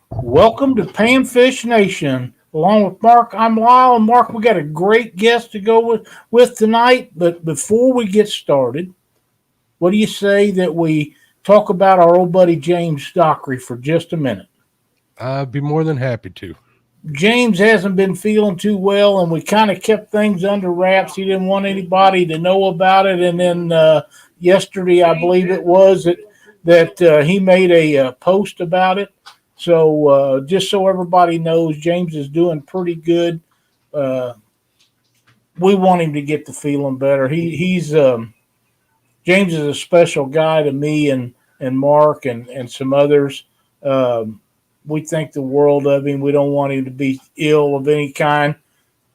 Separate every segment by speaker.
Speaker 1: Welcome to Panfish Nation. Along with Mark, I'm Lyle. And Mark, we got a great guest to go with tonight. But before we get started, what do you say that we talk about our old buddy James Dockery for just a minute?
Speaker 2: I'd be more than happy to.
Speaker 1: James hasn't been feeling too well, and we kind of kept things under wraps. He didn't want anybody to know about it. And then yesterday, I believe it was that he made a post about it. So just so everybody knows, James is doing pretty good. Uh, we want him to get the feeling better. He's James is a special guy to me and Mark and some others. Um, we think the world of him. We don't want him to be ill of any kind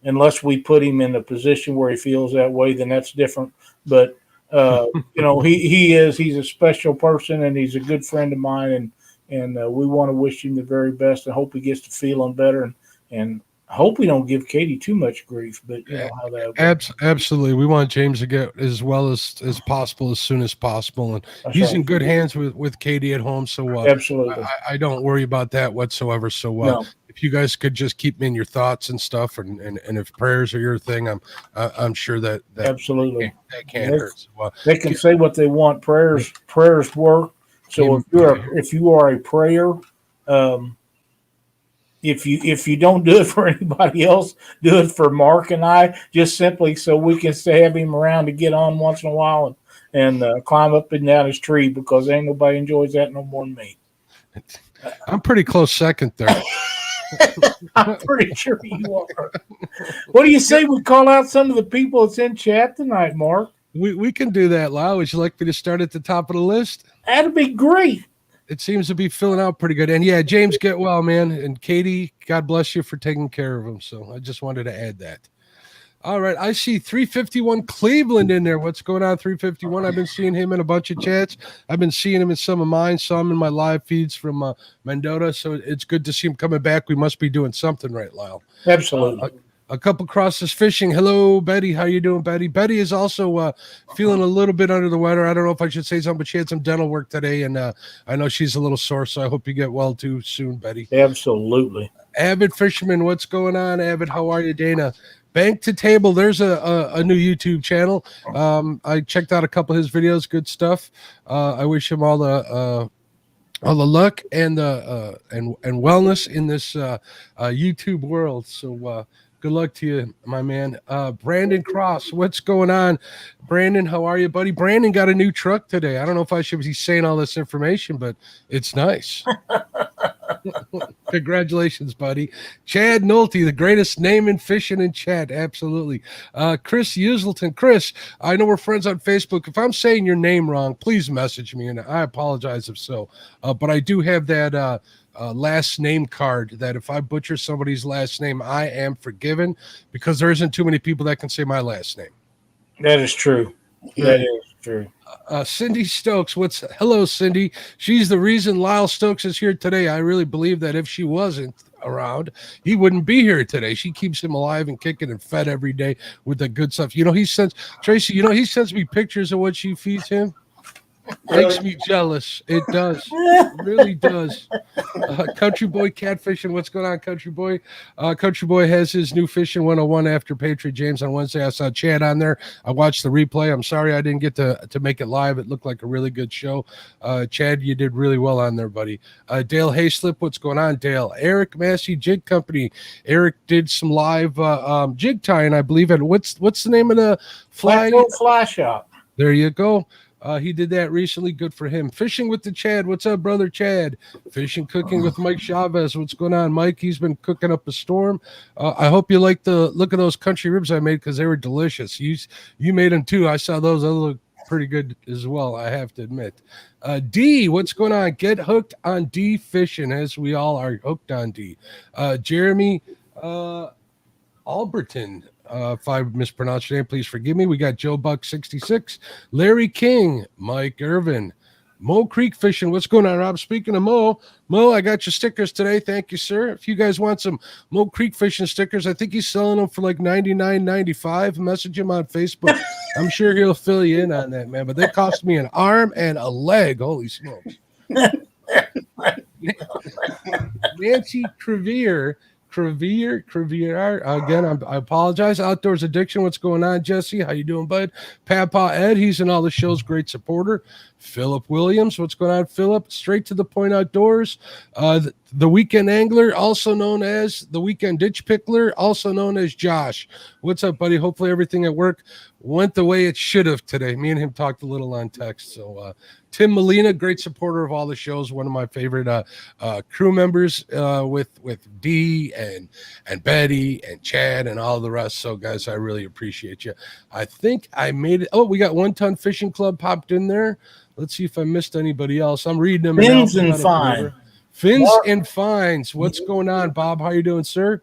Speaker 1: unless we put him in a position where he feels that way. Then that's different. But he's a special person and he's a good friend of mine and we want to wish him the very best and hope he gets to feeling better and hope we don't give Katie too much grief. But you know how that goes.
Speaker 2: Absolutely. We want James to get as well as possible as soon as possible. And
Speaker 1: That's
Speaker 2: he's
Speaker 1: right.
Speaker 2: in good hands with Katie at home. So
Speaker 1: Absolutely.
Speaker 2: I don't worry about that whatsoever. So
Speaker 1: No.
Speaker 2: if you guys could just keep me in your thoughts and stuff, and if prayers are your thing, I'm sure that
Speaker 1: Absolutely.
Speaker 2: that can't hurt. So,
Speaker 1: They can say what they want. Prayers work. So if you are a prayer, um, if you don't do it for anybody else, do it for Mark and I, just simply so we can stay have him around to get on once in a while and climb up and down his tree because ain't nobody enjoys that no more than me.
Speaker 2: I'm pretty close second there.
Speaker 1: I'm pretty sure you are. What do you say we call out some of the people that's in chat tonight, Mark?
Speaker 2: We can do that, Lau. Would you like me to start at the top of the list?
Speaker 1: That'd be great.
Speaker 2: It seems to be filling out pretty good. And yeah, James, get well, man. And Katie, God bless you for taking care of him. So I just wanted to add that. All right. I see 351 Cleveland in there. What's going on, 351? I've been seeing him in a bunch of chats. I've been seeing him in some of mine, some in my live feeds from Mendota. So it's good to see him coming back. We must be doing something right, Lyle.
Speaker 1: Absolutely.
Speaker 2: A couple crosses fishing. Hello, Betty. How you doing, Betty? Betty is also feeling a little bit under the weather. I don't know if I should say something, but she had some dental work today, and I know she's a little sore, so I hope you get well too soon, Betty.
Speaker 1: Absolutely.
Speaker 2: Avid Fisherman, what's going on, Avid? How are you, Dana? Bank to Table, there's a new YouTube channel. I checked out a couple of his videos. Good stuff. I wish him all the luck and and wellness in this YouTube world. So good luck to you, my man. Brandon Cross, what's going on? Brandon, how are you, buddy? Brandon got a new truck today. I don't know if I should be saying all this information, but it's nice. Congratulations, buddy. Chad Nolte, the greatest name in fishing in chat. Absolutely. Chris Uselton. Chris, I know we're friends on Facebook. If I'm saying your name wrong, please message me, and I apologize if so. But I do have that last name card that if I butcher somebody's last name, I am forgiven because there isn't too many people that can say my last name.
Speaker 1: That is true. That is true.
Speaker 2: Cindy Stokes, hello, Cindy. She's the reason Lyle Stokes is here today. I really believe that if she wasn't around, he wouldn't be here today. She keeps him alive and kicking and fed every day with the good stuff. Tracy, he sends me pictures of what she feeds him. Makes me jealous. It does. It really does. Country Boy Catfishing. What's going on, Country Boy? Country Boy has his new Fishing 101 after Patriot James on Wednesday. I saw Chad on there. I watched the replay. I'm sorry I didn't get to make it live. It looked like a really good show. Chad, you did really well on there, buddy. Dale Hayslip. What's going on, Dale? Eric Massey Jig Company. Eric did some live jig tying, I believe. And what's the name of the
Speaker 1: Fly Shop.
Speaker 2: There you go. He did that recently. Good for him. Fishing with the Chad. What's up, brother Chad? Fishing Cooking with Mike Chavez. What's going on, Mike? He's been cooking up a storm. I hope you like the look of those country ribs I made because they were delicious. You made them too. I saw those. They look pretty good as well, I have to admit. D, what's going on? Get hooked on D fishing as we all are hooked on D. Jeremy Alberton. If I mispronounced your name, please forgive me. We got Joe Buck 66, Larry King, Mike Irvin, Mo Creek Fishing. What's going on, Rob? Speaking of Mo, I got your stickers today. Thank you, sir. If you guys want some Mo Creek Fishing stickers, I think he's selling them for like $99.95. Message him on Facebook. I'm sure he'll fill you in on that, man. But they cost me an arm and a leg. Holy smokes. Nancy Crevier. Again, I apologize. Outdoors Addiction, what's going on, Jesse? How you doing, bud? Papa Ed, he's in all the shows, great supporter. Philip Williams, what's going on, Philip? Straight to the Point Outdoors. The Weekend Angler, also known as the Weekend Ditch Pickler, also known as Josh. What's up, buddy? Hopefully everything at work went the way it should have today. Me and him talked a little on text. So Tim Molina, great supporter of all the shows, one of my favorite crew members with Dee and Betty and Chad and all the rest. So guys, I really appreciate you. I think I made it. Oh, we got One Ton Fishing Club popped in there. Let's see if I missed anybody else. I'm reading them.
Speaker 1: Fins and Fine.
Speaker 2: Fins and Fines. What's going on, Bob? How you doing, sir?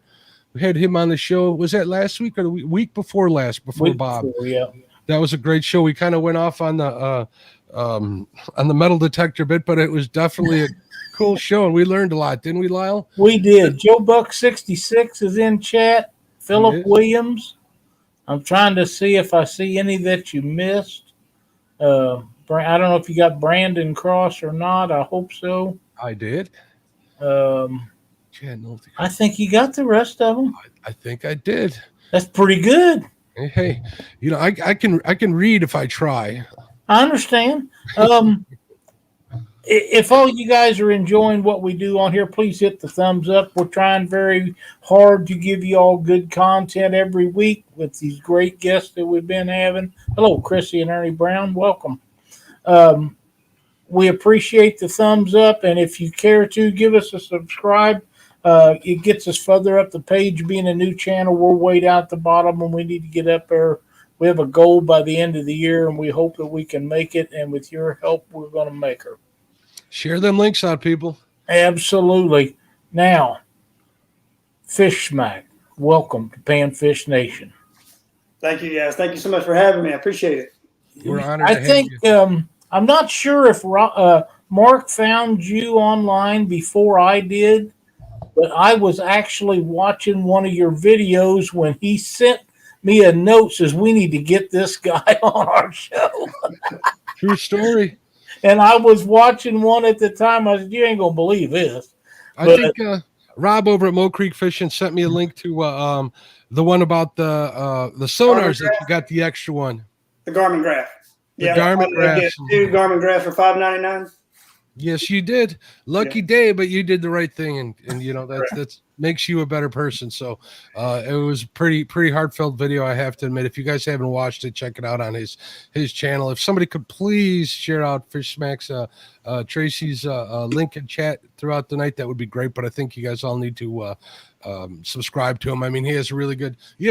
Speaker 2: We had him on the show. Was that last week or the week before last? Before Bob.
Speaker 1: Yeah.
Speaker 2: That was a great show. We kind of went off on the metal detector bit, but it was definitely a cool show, and we learned a lot, didn't we, Lyle?
Speaker 1: We did. Joe Buck 66 is in chat. Philip Williams. I'm trying to see if I see any that you missed. I don't know if you got Brandon Cross or not. I hope so.
Speaker 2: I did.
Speaker 1: I think you got the rest of them.
Speaker 2: I think I did.
Speaker 1: That's pretty good.
Speaker 2: Hey, you know, I can read if I try.
Speaker 1: I understand. If all you guys are enjoying what we do on here, please hit the thumbs up. We're trying very hard to give you all good content every week with these great guests that we've been having. Hello, Chrissy and Ernie Brown. Welcome. We appreciate the thumbs up, and if you care to give us a subscribe, it gets us further up the page. Being a new channel, we're way down at the bottom, and we need to get up there. We have a goal by the end of the year, and we hope that we can make it, and with your help, we're going to make her.
Speaker 2: Share them links out, people.
Speaker 1: Absolutely. Now, Fish Smack, welcome to Panfish Nation.
Speaker 3: Thank you, guys. Thank you so much for having me. I appreciate it.
Speaker 2: We're honored.
Speaker 1: I think I'm not sure if Mark found you online before I did, but I was actually watching one of your videos when he sent me a note, says we need to get this guy on our show.
Speaker 2: True story.
Speaker 1: And I was watching one at the time. I said, you ain't going to believe this.
Speaker 2: I think Rob over at Mo Creek Fishing sent me a link to the one about the sonars that you got, the extra one.
Speaker 3: The Garmin Graph.
Speaker 2: The Garmin Graph.
Speaker 3: Two Garmin Graphs for $5.99.
Speaker 2: Yes, you did. Lucky day, but you did the right thing, and you know that's makes you a better person. So it was pretty heartfelt video, I have to admit. If you guys haven't watched it, check it out on his channel. If somebody could please share out Fish Smack's Tracy's link in chat throughout the night, that would be great. But I think you guys all need to subscribe to him. I mean, you have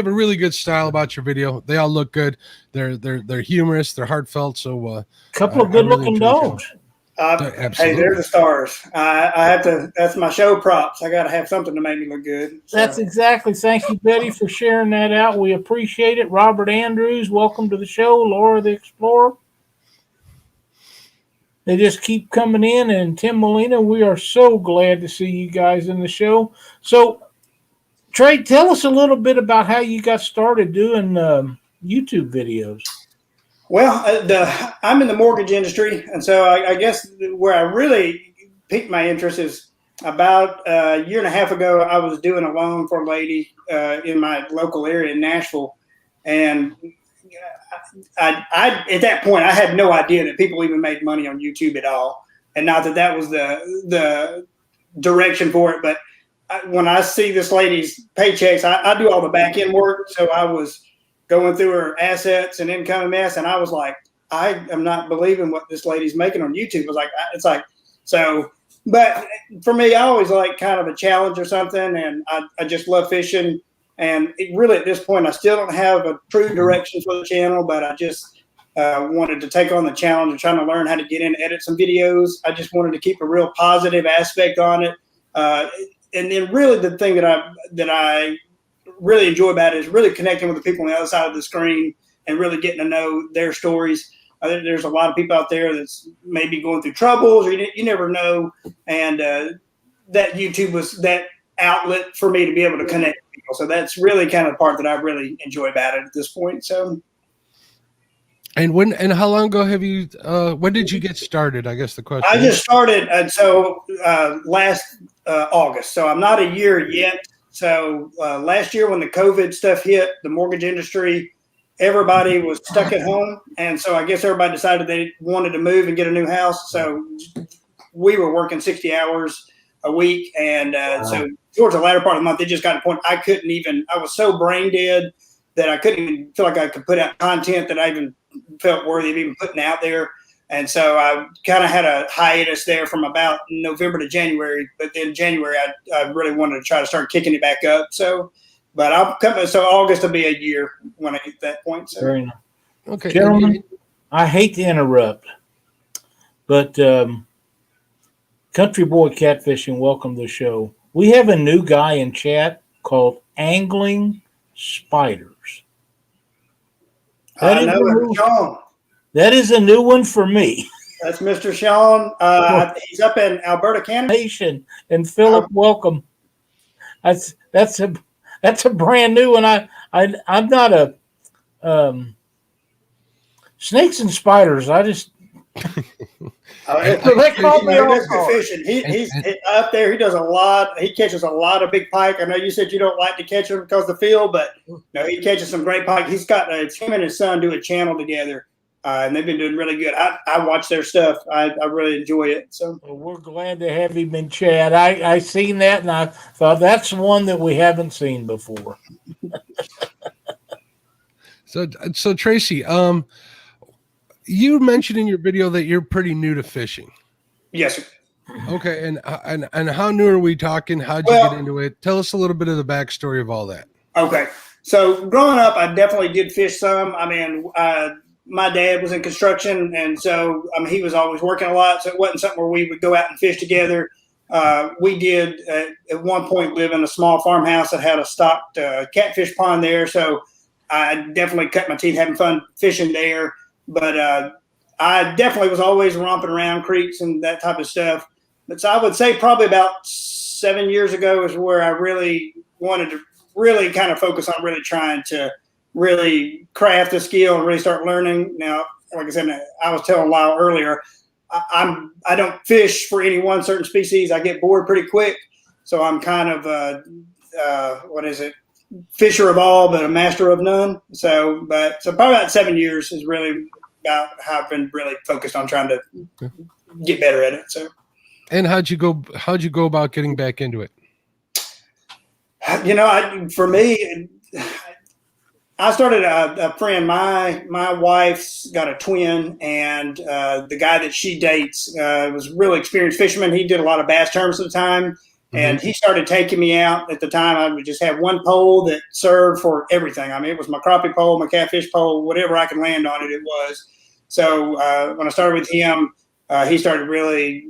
Speaker 2: a really good style about your video. They all look good. They're humorous. They're heartfelt. So a
Speaker 1: couple of good looking dogs.
Speaker 3: Hey, they're the stars. I have to. That's my show props. I got to have something to make me look good. So.
Speaker 1: That's exactly. Thank you, Betty, for sharing that out. We appreciate it. Robert Andrews, welcome to the show. Laura the Explorer. They just keep coming in. And Tim Molina, we are so glad to see you guys in the show. So, Trey, tell us a little bit about how you got started doing YouTube videos.
Speaker 3: Well, I'm in the mortgage industry, and so I guess where I really piqued my interest is about a year and a half ago. I was doing a loan for a lady in my local area in Nashville, and I at that point I had no idea that people even made money on YouTube at all, and not that was the direction for it. But when I see this lady's paychecks, I do all the back end work, so I was going through her assets and income mess. And I was like, I am not believing what this lady's making on YouTube. But for me, I always like kind of a challenge or something. And I just love fishing. And really at this point, I still don't have a true direction for the channel, but I just wanted to take on the challenge of trying to learn how to get in and edit some videos. I just wanted to keep a real positive aspect on it. And then really the thing that I really enjoy about it is really connecting with the people on the other side of the screen and really getting to know their stories. There's a lot of people out there that's maybe going through troubles, or you never know. And that YouTube was that outlet for me to be able to connect with people. So that's really kind of the part that I really enjoy about it at this point. So.
Speaker 2: And how long ago have you? When did you get started? I guess the question.
Speaker 3: I just started. So last August. So I'm not a year yet. So last year when the COVID stuff hit the mortgage industry, everybody was stuck at home. And so I guess everybody decided they wanted to move and get a new house. So we were working 60 hours a week. And so towards the latter part of the month, it just got to the point I was so brain dead that I couldn't even feel like I could put out content that I even felt worthy of even putting out there. And so I kind of had a hiatus there from about November to January. But then January, I really wanted to try to start kicking it back up. So, but so August will be a year when I get to that point. So.
Speaker 1: Very nice.
Speaker 2: Okay,
Speaker 1: Gentlemen, I hate to interrupt, but Country Boy Catfishing, welcome to the show. We have a new guy in chat called Angling Spiders.
Speaker 3: I know him, Sean.
Speaker 1: That is a new one for me.
Speaker 3: That's Mr. Sean. He's up in Alberta, Canada.
Speaker 1: And Philip, welcome. That's a brand new one. I'm not a snakes and spiders. I just they call me
Speaker 3: fishing. He's up there. He does a lot. He catches a lot of big pike. I know you said you don't like to catch them because of the field, but no, he catches some great pike. He's got him and his son do a channel together. And they've been doing really good. I watch their stuff. I really enjoy it. So
Speaker 1: we're glad to have him in chat. I seen that and I thought that's one that we haven't seen before.
Speaker 2: So Tracy, you mentioned in your video that you're pretty new to fishing.
Speaker 3: Yes, sir.
Speaker 2: Okay, and how new are we talking? How'd you get into it? Tell us a little bit of the backstory of all that.
Speaker 3: Okay, so growing up, I definitely did fish some. I mean, my dad was in construction, and so he was always working a lot, so it wasn't something where we would go out and fish together. We did at one point live in a small farmhouse that had a stocked catfish pond there, so I definitely cut my teeth having fun fishing there. But I definitely was always romping around creeks and that type of stuff. But so I would say probably about 7 years ago is where I really wanted to really kind of focus on really trying to really craft the skill and really start learning. Now, like I said, I was telling Lyle earlier, I don't fish for any one certain species. I get bored pretty quick. So I'm kind of fisher of all, but a master of none. So probably about 7 years is really about how I've been really focused on trying to get better at it. So,
Speaker 2: and how'd you go about getting back into it?
Speaker 3: For me, I started a friend. My wife's got a twin, and the guy that she dates was a really experienced fisherman. He did a lot of bass tournaments at the time, and he started taking me out. At the time, I would just have one pole that served for everything. I mean, it was my crappie pole, my catfish pole, whatever I could land on it, it was. So when I started with him, he started really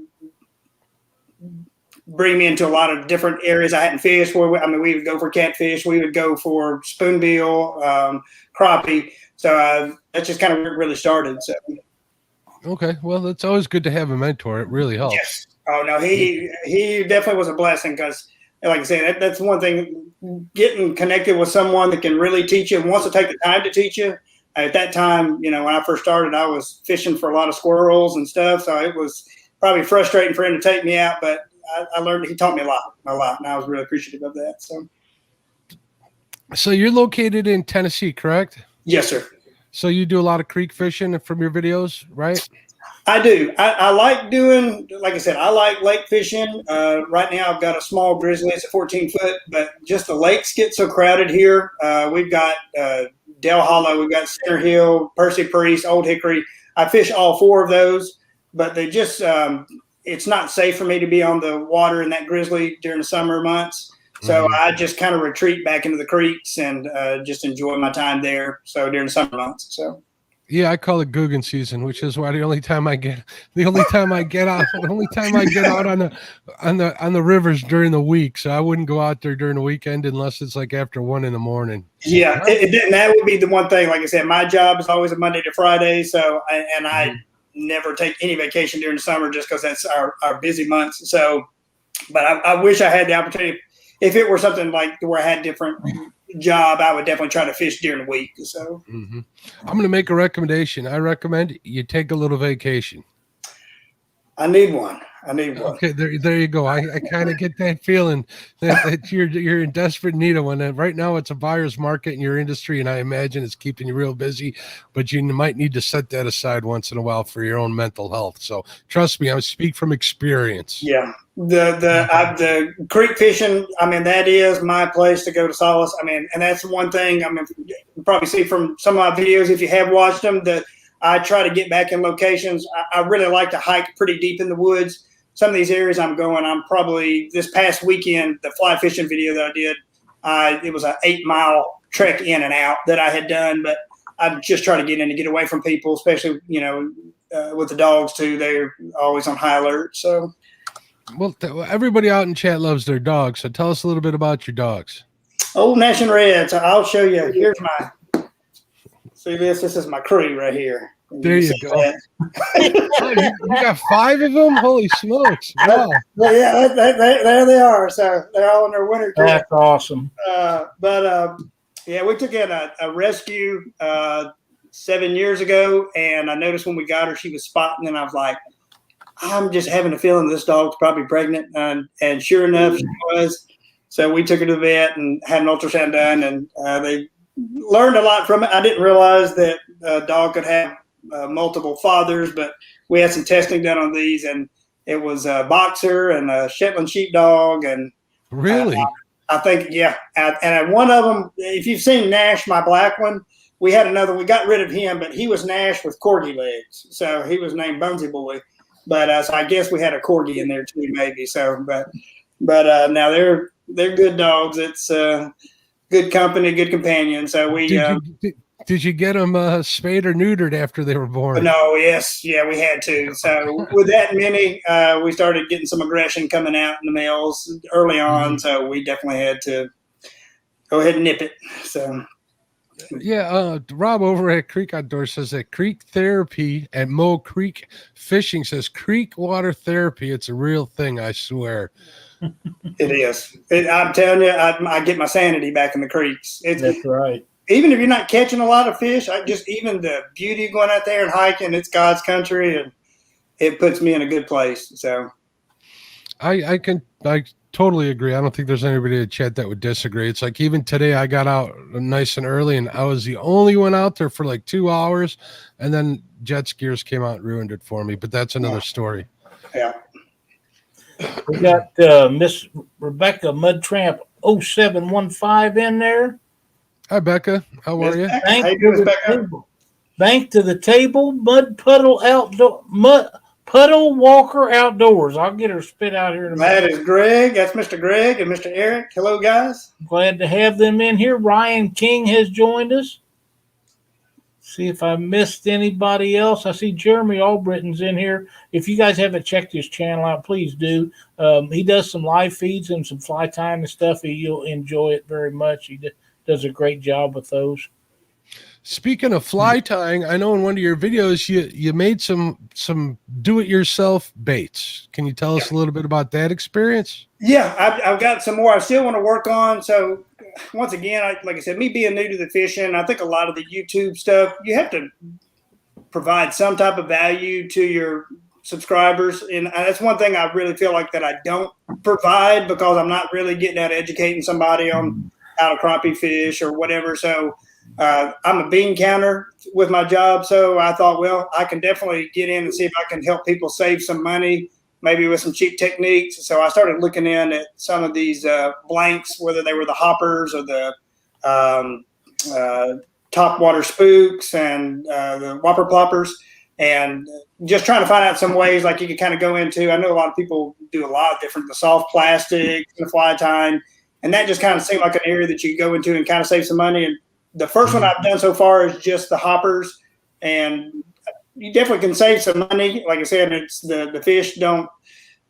Speaker 3: bring me into a lot of different areas I hadn't fished. We would go for catfish, we would go for spoonbill, crappie. So that's just kind of where it really started. So,
Speaker 2: okay, well, it's always good to have a mentor. It really helps.
Speaker 3: Yes. Oh no, he definitely was a blessing because, like I said, that's one thing. Getting connected with someone that can really teach you and wants to take the time to teach you. At that time, when I first started, I was fishing for a lot of squirrels and stuff, so it was probably frustrating for him to take me out, but I learned he taught me a lot, and I was really appreciative of that.
Speaker 2: So you're located in Tennessee, correct?
Speaker 3: Yes, sir.
Speaker 2: So you do a lot of creek fishing from your videos, right?
Speaker 3: I do. I like doing, like I said, I like lake fishing. Right now I've got a small grizzly. It's a 14-foot, but just the lakes get so crowded here. We've got Del Hollow, we've got Center Hill, Percy Priest, Old Hickory. I fish all four of those, but they just it's not safe for me to be on the water in that grizzly during the summer months. So I just kind of retreat back into the creeks and just enjoy my time there. So during the summer months. So
Speaker 2: yeah, I call it Guggen season, which is why the only time I get out on the rivers during the week. So I wouldn't go out there during the weekend unless it's like after 1 a.m.
Speaker 3: Yeah, that would be the one thing. Like I said, my job is always a Monday to Friday. So I never take any vacation during the summer just because that's our busy months. So, but I wish I had the opportunity. If it were something like where I had different job, I would definitely try to fish during the week. So
Speaker 2: I'm going to make a recommendation. I recommend you take a little vacation.
Speaker 3: I need one. I need one.
Speaker 2: Okay, there you go. I kind of get that feeling that you're in desperate need of one. And right now, it's a buyer's market in your industry, and I imagine it's keeping you real busy. But you might need to set that aside once in a while for your own mental health. So trust me, I speak from experience.
Speaker 3: Yeah, the creek fishing. I mean, that is my place to go to solace. I mean, and that's one thing. I mean, you probably see from some of my videos if you have watched them that I try to get back in locations. I really like to hike pretty deep in the woods. Some of these areas I'm probably this past weekend, the fly fishing video that I did, it was an 8-mile trek in and out that I had done, but I just try to get in and get away from people, especially, with the dogs too. They're always on high alert. So,
Speaker 2: well, everybody out in chat loves their dogs. So tell us a little bit about your dogs.
Speaker 3: Old Nash and Red. So I'll show you. Here's see this. This is my crew right here.
Speaker 2: There you go. Oh, you got 5 of them? Holy smokes. Wow.
Speaker 3: Yeah, there they are. So they're all in their winter crew.
Speaker 1: That's awesome.
Speaker 3: Yeah, we took in a rescue 7 years ago, and I noticed when we got her, she was spotting, and I was like, I'm just having a feeling this dog's probably pregnant. And sure enough, she was. So we took her to the vet and had an ultrasound done, and they learned a lot from it. I didn't realize that a dog could have multiple fathers, but we had some testing done on these, and it was a boxer and a Shetland sheepdog. And
Speaker 2: really,
Speaker 3: I think, yeah. And one of them, if you've seen Nash, my black one, we had another. We got rid of him, but he was Nash with corgi legs, so he was named Bonesy Boy. But so I guess we had a corgi in there too, maybe. So, but now they're good dogs. It's good company, good companion. So we.
Speaker 2: Did you get them spayed or neutered after they were born?
Speaker 3: No, yes. Yeah, we had to. So with that many, we started getting some aggression coming out in the males early on. So we definitely had to go ahead and nip it. So.
Speaker 2: Yeah, Rob over at Creek Outdoors says that Creek Therapy at Mo Creek Fishing says Creek Water Therapy. It's a real thing, I swear.
Speaker 3: It is. I'm telling you, I get my sanity back in the creeks.
Speaker 1: That's right.
Speaker 3: Even if you're not catching a lot of fish, even the beauty of going out there and hiking, it's God's country, and it puts me in a good place. So
Speaker 2: I totally agree. I don't think there's anybody in the chat that would disagree. It's like even today I got out nice and early, and I was the only one out there for like 2 hours, and then jet skiers came out and ruined it for me. But that's another story.
Speaker 3: Yeah.
Speaker 1: We got Miss Rebecca Mudtramp 0715 in there.
Speaker 2: Hi, Becca. How are you?
Speaker 1: Bank to the table, Puddle Walker Outdoors. I'll get her spit out here in a minute.
Speaker 3: That is Greg. That's Mr. Greg and Mr. Eric. Hello, guys.
Speaker 1: Glad to have them in here. Ryan King has joined us. See if I missed anybody else. I see Jeremy Albritton's in here. If you guys haven't checked his channel out, please do. He does some live feeds and some fly tying and stuff. You'll enjoy it very much. He does a great job with those.
Speaker 2: Speaking of fly tying, I know in one of your videos you made some do-it-yourself baits. Can you tell us a little bit about that experience?
Speaker 3: Yeah, I've got some more I still want to work on. So once again, like I said, me being new to the fishing, I think a lot of the YouTube stuff, you have to provide some type of value to your subscribers. And that's one thing I really feel like that I don't provide, because I'm not really getting out educating somebody on how to crappie fish or whatever. So I'm a bean counter with my job. So I thought, well, I can definitely get in and see if I can help people save some money, maybe with some cheap techniques. So I started looking in at some of these blanks, whether they were the hoppers or the top water spooks and the whopper ploppers, and just trying to find out some ways like you could kind of go into. I know a lot of people do a lot of different, the soft plastic, the fly tying, and that just kind of seemed like an area that you could go into and kind of save some money. And the first one I've done so far is just the hoppers, and you definitely can save some money. Like I said, it's the fish don't.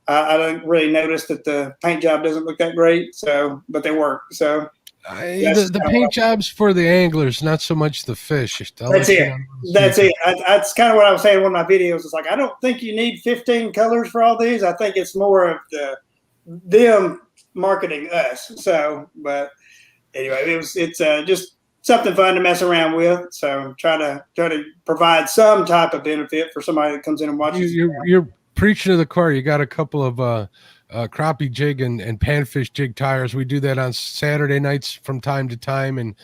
Speaker 3: I don't really notice that the paint job doesn't look that great. So, but they work. So
Speaker 2: the paint job's for the anglers, not so much the fish.
Speaker 3: That's it. That's it. That's kind of what I was saying in one of my videos. It's like, I don't think you need 15 colors for all these. I think it's more of them marketing us. So, but anyway, it's just something fun to mess around with. So try to provide some type of benefit for somebody that comes in and watches.
Speaker 2: You're preaching to the choir. You got a couple of crappie jig and panfish jig tires. We do that on Saturday nights from time to time, and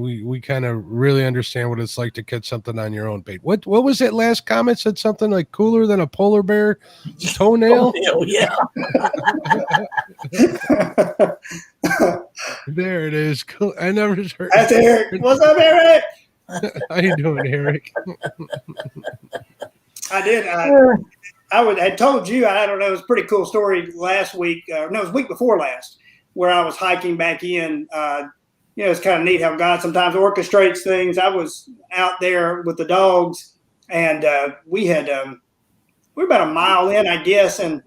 Speaker 2: we kind of really understand what it's like to catch something on your own bait. What was that last comment? Said something like cooler than a polar bear toenail.
Speaker 1: Yeah.
Speaker 2: There it is. Cool. I never heard.
Speaker 3: That's Eric. What's up, Eric?
Speaker 2: How you doing, Eric?
Speaker 3: I did. had told you, I don't know, it was a pretty cool story last week. No, it was week before last, where I was hiking back in. It's kind of neat how God sometimes orchestrates things. I was out there with the dogs, and we were about a mile in, I guess, and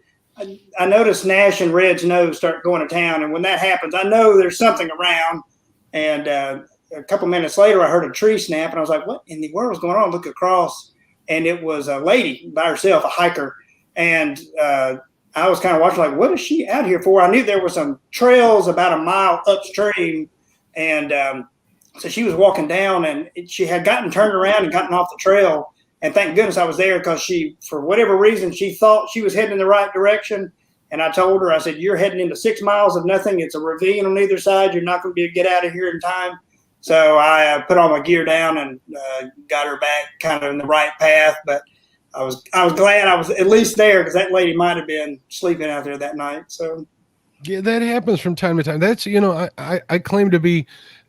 Speaker 3: I noticed Nash and Red's nose start going to town. And when that happens, I know there's something around. And a couple minutes later, I heard a tree snap, and I was like, what in the world is going on? Look across, and it was a lady by herself, a hiker. And I was kind of watching, like, what is she out here for? I knew there were some trails about a mile upstream. And so she was walking down, and she had gotten turned around and gotten off the trail. And thank goodness I was there, because she, for whatever reason, she thought she was heading in the right direction. And I told her, I said, you're heading into 6 miles of nothing. It's a ravine on either side. You're not going to be able to get out of here in time. So I put all my gear down and got her back kind of in the right path. But I was glad I was at least there, because that lady might have been sleeping out there that night. So
Speaker 2: yeah, that happens from time to time. That's, I claim to be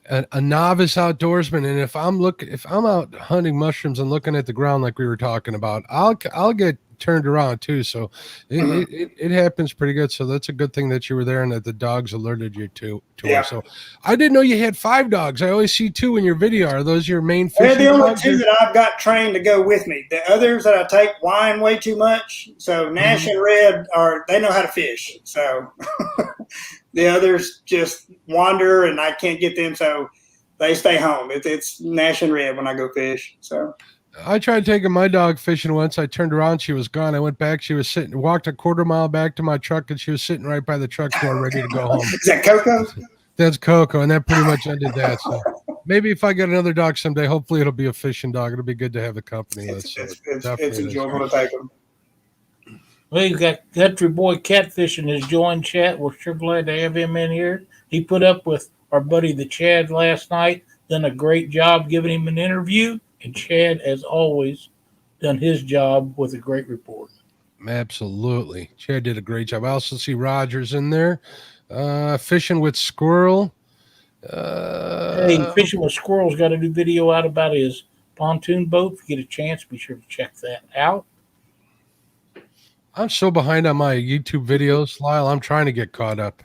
Speaker 2: a novice outdoorsman, and if I'm out hunting mushrooms and looking at the ground like we were talking about, I'll get turned around too. So it happens pretty good. So that's a good thing that you were there and that the dogs alerted you to
Speaker 3: Yeah.
Speaker 2: her. So I didn't know you had 5 dogs. I always see 2 in your video. Are those your main
Speaker 3: they're
Speaker 2: fishing
Speaker 3: the only
Speaker 2: dogs?
Speaker 3: 2 that I've got trained to go with me. The others that I take whine way too much. So Nash and Red they know how to fish. So the others just wander, and I can't get them. So they stay home. It's Nash and Red when I go fish. So
Speaker 2: I tried taking my dog fishing once. I turned around, she was gone. I went back, she was sitting, walked a quarter mile back to my truck, and she was sitting right by the truck door ready to go home.
Speaker 3: Is that Coco?
Speaker 2: That's Coco, and that pretty much ended that. So maybe if I get another dog someday, hopefully it'll be a fishing dog. It'll be good to have the company.
Speaker 3: It's enjoyable to take them.
Speaker 1: Well, you got Country Boy Catfishing has joined chat. We're sure glad to have him in here. He put up with our buddy the Chad last night, done a great job giving him an interview, and Chad, as always, done his job with a great report.
Speaker 2: Absolutely. Chad did a great job. I also see Rogers in there. Fishing with Squirrel.
Speaker 1: Hey, Fishing with Squirrel's got a new video out about his pontoon boat. If you get a chance, be sure to check that out.
Speaker 2: I'm so behind on my YouTube videos, Lyle. I'm trying to get caught up.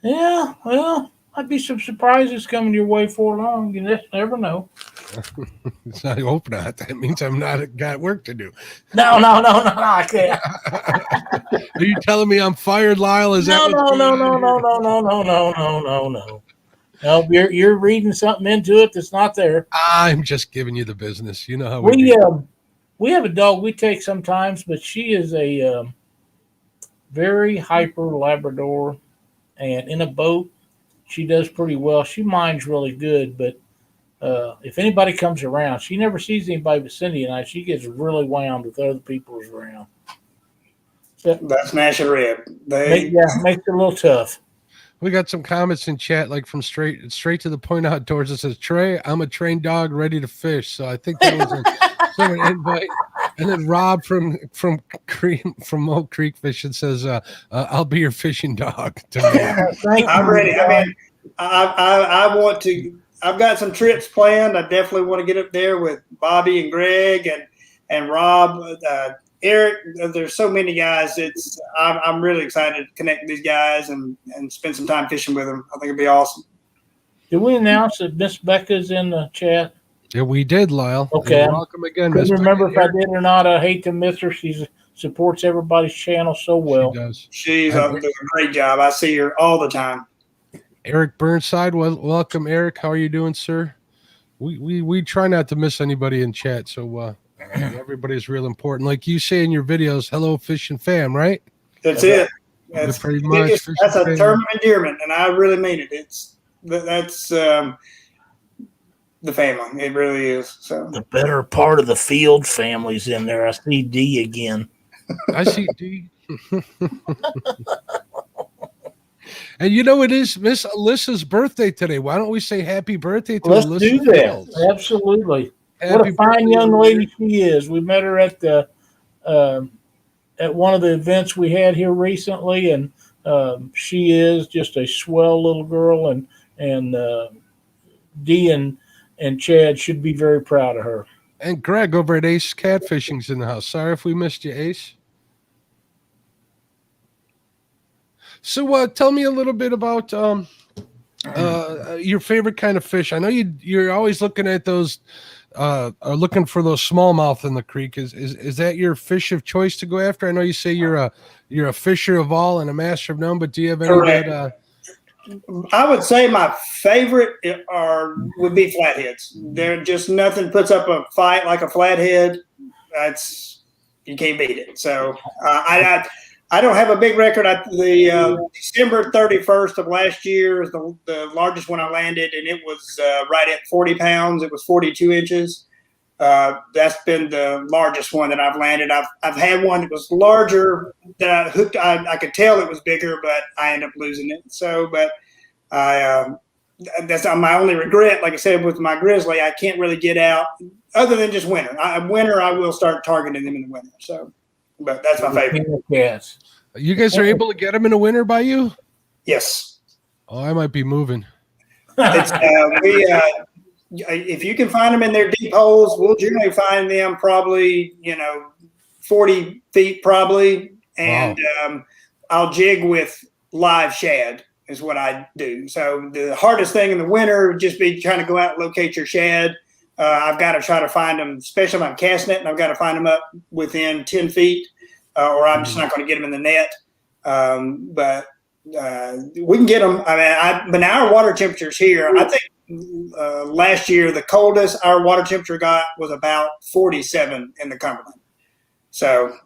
Speaker 1: Yeah, well, might be some surprises coming your way for long. You just never know.
Speaker 2: I hope not. That means I'm not got work to do.
Speaker 1: No, I can't.
Speaker 2: Are you telling me I'm fired, Lyle? Is
Speaker 1: No. No, you're reading something into it that's not there.
Speaker 2: I'm just giving you the business. You know how
Speaker 1: we have a dog we take sometimes, but she is a very hyper Labrador, and in a boat, she does pretty well. She minds really good, but if anybody comes around, she never sees anybody but Cindy and I. She gets really wound with other people around. So,
Speaker 3: that's Nash and Red.
Speaker 1: makes it a little tough.
Speaker 2: We got some comments in chat, like from straight to the point outdoors. It says, Trey, I'm a trained dog ready to fish. So I think that was an invite. And then Rob from Oak Creek Fishing says, I'll be your fishing dog.
Speaker 3: I'm ready. I mean, I want to. I've got some trips planned. I definitely want to get up there with Bobby and Greg and Rob, Eric. There's so many guys. I'm really excited to connect with these guys and spend some time fishing with them. I think it'd be awesome.
Speaker 1: Did we announce that Miss Becca's in the chat?
Speaker 2: Yeah, we did, Lyle.
Speaker 1: Okay.
Speaker 2: Welcome again,
Speaker 1: Couldn't
Speaker 2: Miss
Speaker 1: remember
Speaker 2: Becca.
Speaker 1: if I did or not. I hate to miss her. She supports everybody's channel so well.
Speaker 2: She does.
Speaker 3: She's doing a great job. I see her all the time.
Speaker 2: Eric Burnside, welcome, Eric. How are you doing, sir? We try not to miss anybody in chat, so everybody's real important. Like you say in your videos, hello, fishing fam, right?
Speaker 3: That's it.
Speaker 2: That's pretty much.
Speaker 3: That's a term of endearment, and I really mean it. That's the family. It really is. So
Speaker 1: The better part of the Field family's in there. I see D again.
Speaker 2: I see. And you know, it is Miss Alyssa's birthday today. Why don't we say happy birthday to
Speaker 1: Let's
Speaker 2: Alyssa
Speaker 1: do that.
Speaker 2: Fields?
Speaker 1: Absolutely. What
Speaker 2: Happy
Speaker 1: a fine
Speaker 2: birthday,
Speaker 1: young
Speaker 2: Alyssa.
Speaker 1: lady she is. We met her at one of the events we had here recently, and she is just a swell little girl, and Dee and Chad should be very proud of her.
Speaker 2: And Greg over at Ace Catfishing's in the house. Sorry if we missed you, Ace. So tell me a little bit about your favorite kind of fish. I know you're always looking at those are looking for those smallmouth in the creek. Is that your fish of choice to go after? I know you say you're a fisher of all and a master of none, but do you have any
Speaker 3: Correct.
Speaker 2: that
Speaker 3: I would say my favorite would be flatheads. They're just nothing puts up a fight like a flathead. You can't beat it. So I don't have a big record. December 31st of last year is the largest one I landed, and it was right at 40 pounds. It was 42 inches. That's been the largest one that I've landed. I've had one that was larger that I hooked. I could tell it was bigger, but I ended up losing it. So, but that's my only regret. Like I said, with my grizzly, I can't really get out other than just winter. Winter, I will start targeting them in the winter. So, but that's my favorite.
Speaker 1: Yes.
Speaker 2: you guys are able to get them in the winter by you?
Speaker 3: Yes.
Speaker 2: Oh, I might be moving.
Speaker 3: It's, if you can find them in their deep holes, we'll generally find them probably, 40 feet probably. And I'll jig with live shad is what I do. So the hardest thing in the winter would just be trying to go out and locate your shad. I've got to try to find them, especially if I'm casting it, and I've got to find them up within 10 feet or I'm just not going to get them in the net. But we can get them. But now our water temperatures here, I think last year, the coldest our water temperature got was about 47 in the Cumberland. So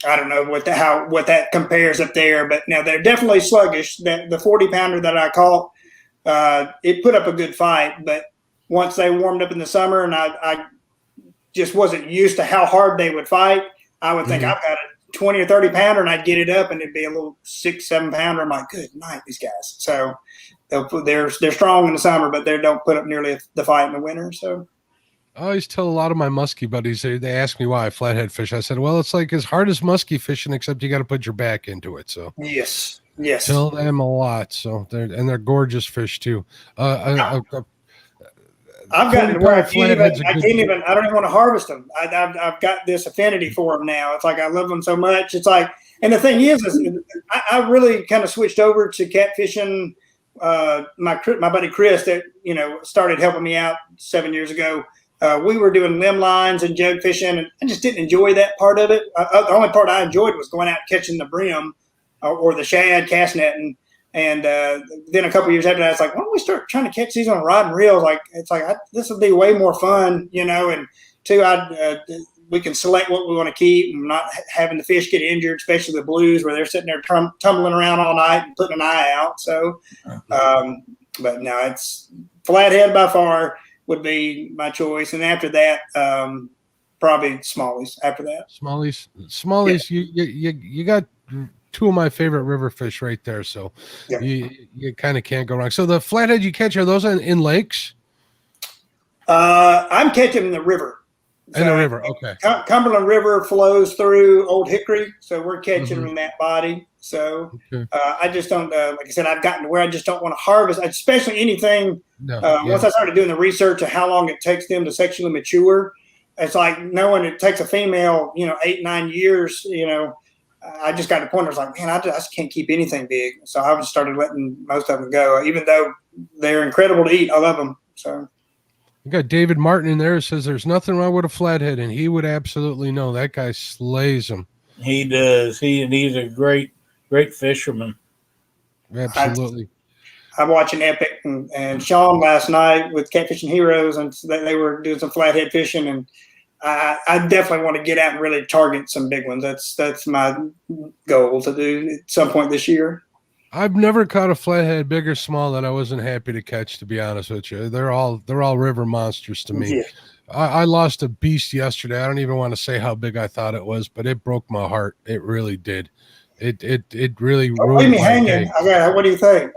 Speaker 3: I don't know what that compares up there, but now they're definitely sluggish. The 40 pounder that I caught, it put up a good fight, but once they warmed up in the summer and I just wasn't used to how hard they would fight, I would think I've got a 20 or 30 pounder and I'd get it up and it'd be a little 6-7 pounder. I'm like, good night, these guys. So they're strong in the summer, but they don't put up nearly the fight in the winter. So
Speaker 2: I always tell a lot of my muskie buddies, they ask me why I flathead fish. I said, well, it's like as hard as muskie fishing, except you got to put your back into it. So
Speaker 3: yes,
Speaker 2: tell them a lot. So they're gorgeous fish too.
Speaker 3: I've gotten to where I don't even want to harvest them. I've got this affinity for them now. It's like I love them so much. It's like, and the thing is I really kind of switched over to catfishing. My buddy Chris that started helping me out 7 years ago. We were doing limb lines and jug fishing, and I just didn't enjoy that part of it. The only part I enjoyed was going out catching the brim or the shad, cast netting. And then a couple years after that, it's like, why don't we start trying to catch these on rod and reel? This would be way more fun, And two, we can select what we want to keep and not having the fish get injured, especially the blues where they're sitting there tumbling around all night and putting an eye out. So, but no, it's flathead by far would be my choice. And after that, probably smallies after that.
Speaker 2: Smallies. Yeah. You got two of my favorite river fish right there. So you kind of can't go wrong. So the flathead you catch, are those in lakes?
Speaker 3: I'm catching them in the river.
Speaker 2: In the river, okay.
Speaker 3: Cumberland River flows through Old Hickory, so we're catching them in that body. So I just don't, like I said, I've gotten to where I just don't want to harvest, especially anything. Once I started doing the research of how long it takes them to sexually mature, it's like knowing it takes a female, 8-9 years, I just got to the point where I was like, man, I just can't keep anything big. So I just started letting most of them go, even though they're incredible to eat. I love them. So.
Speaker 2: We got David Martin in there who says there's nothing wrong with a flathead, and he would absolutely know. That guy slays them.
Speaker 1: He does. He's a great fisherman.
Speaker 2: Absolutely.
Speaker 3: I'm watching Epic and Sean last night with Catfishing Heroes, and they were doing some flathead fishing, and I definitely want to get out and really target some big ones. That's my goal to do at some point this year.
Speaker 2: I've never caught a flathead, big or small, that I wasn't happy to catch. To be honest with you, they're all river monsters to me. I lost a beast yesterday. I don't even want to say how big I thought it was, but it broke my heart. It really did. It really
Speaker 3: Don't leave
Speaker 2: ruined
Speaker 3: me
Speaker 2: my
Speaker 3: hanging.
Speaker 2: day.
Speaker 3: What do you think?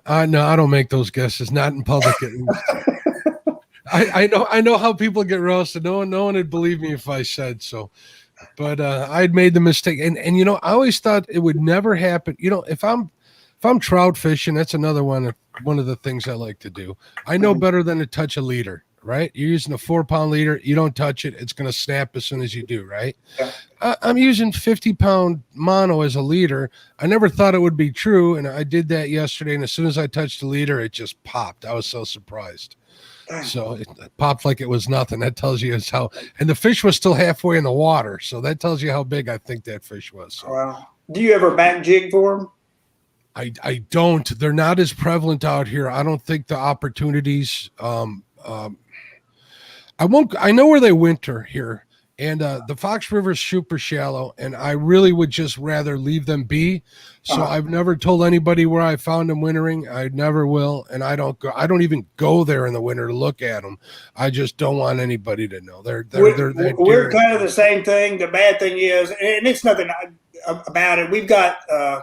Speaker 2: No, I don't make those guesses. Not in public, at least. I know how people get roasted. No one would believe me if I said so. But I'd made the mistake, and I always thought it would never happen. If I'm trout fishing, that's another one of the things I like to do. I know better than to touch a leader, right? You're using a 4-pound leader, you don't touch it, it's going to snap as soon as you do, right?
Speaker 3: Yeah.
Speaker 2: I'm using 50-pound mono as a leader. I never thought it would be true, and I did that yesterday, and as soon as I touched the leader, it just popped. I was so surprised. So it popped like it was nothing. That tells you how, and the fish was still halfway in the water. So that tells you how big I think that fish was. So.
Speaker 3: Wow. Do you ever back jig for them?
Speaker 2: I don't. They're not as prevalent out here. I don't think the opportunities. I won't. I know where they winter here, and the Fox River is super shallow, and I really would just rather leave them be. So I've never told anybody where I found them wintering. I never will, and I don't even go there in the winter to look at them. I just don't want anybody to know.
Speaker 3: We're kind of the same thing. The bad thing is, and it's nothing about it. We've got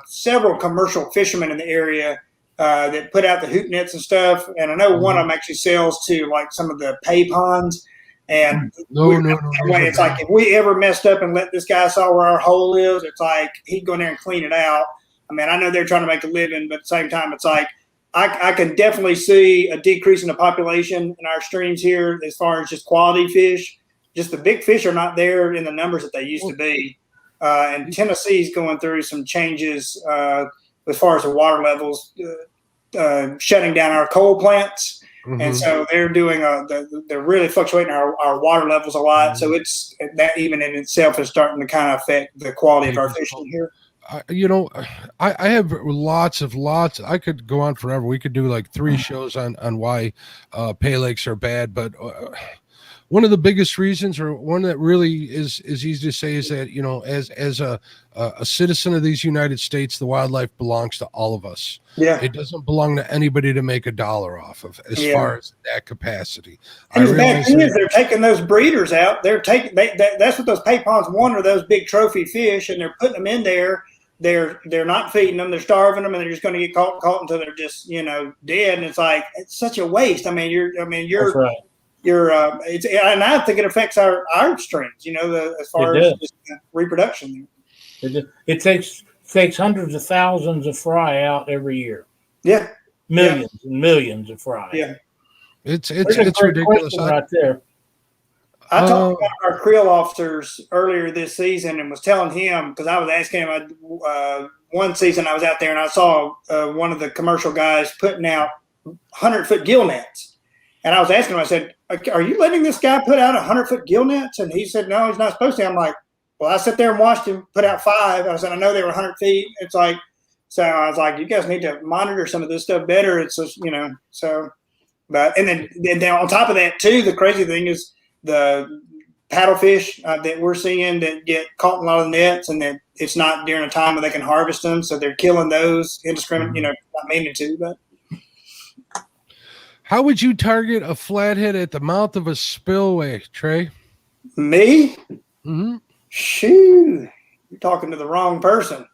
Speaker 3: several commercial fishermen in the area that put out the hoop nets and stuff, and I know one of them actually sells to like some of the pay ponds. And it's like if we ever messed up and let this guy saw where our hole is, it's like he'd go in there and clean it out. I mean, I know they're trying to make a living, but at the same time, it's like I can definitely see a decrease in the population in our streams here as far as just quality fish. Just the big fish are not there in the numbers that they used to be. And Tennessee's going through some changes as far as the water levels, shutting down our coal plants. Mm-hmm. And so they're doing they're really fluctuating our water levels a lot. Mm-hmm. So it's that even in itself is starting to kind of affect the quality of our fishing here.
Speaker 2: I have lots. I could go on forever. We could do like 3 shows on why pay lakes are bad, but one of the biggest reasons, or one that really is easy to say, is that as a citizen of these United States, the wildlife belongs to all of us.
Speaker 3: Yeah,
Speaker 2: it doesn't belong to anybody to make a dollar off of, as far as that capacity.
Speaker 3: And the bad thing is they're taking those breeders out. They're taking that's what those pay ponds want, are those big trophy fish, and they're putting them in there. They're not feeding them. They're starving them, and they're just going to get caught until they're just dead. And it's like it's such a waste. I mean, you're
Speaker 1: That's right.
Speaker 3: And I think it affects our streams, as far as just reproduction.
Speaker 1: It takes hundreds of thousands of fry out every year.
Speaker 3: Yeah,
Speaker 1: millions and millions of fry.
Speaker 3: Yeah,
Speaker 2: it's ridiculous
Speaker 1: right there.
Speaker 3: I talked about our creel officers earlier this season and was telling him, because I was asking him, one season I was out there and I saw one of the commercial guys putting out 100-foot gill nets. And I was asking him, I said, are you letting this guy put out 100-foot gill nets? And he said, no, he's not supposed to. I'm like, well, I sat there and watched him put out 5. I said, I know they were 100 feet. It's like, so I was like, you guys need to monitor some of this stuff better. It's just, but, and then on top of that too, the crazy thing is, the paddlefish that we're seeing that get caught in a lot of the nets, and that it's not during a time when they can harvest them, so they're killing those indiscriminately, not meaning to. But
Speaker 2: how would you target a flathead at the mouth of a spillway, Trey?
Speaker 3: Me?
Speaker 2: Mm-hmm.
Speaker 3: Shoot, you're talking to the wrong person.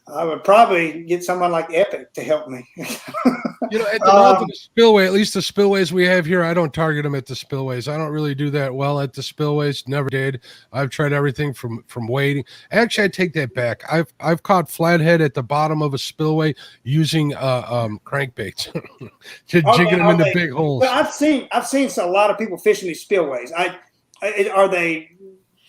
Speaker 3: I would probably get someone like Epic to help me.
Speaker 2: At the mouth of the spillway, at least the spillways we have here, I don't target them at the spillways. I don't really do that well at the spillways. Never did. I've tried everything from wading. Actually, I take that back. I've caught flathead at the bottom of a spillway using crankbaits, jigging them into big holes.
Speaker 3: But I've seen a lot of people fishing these spillways. Are they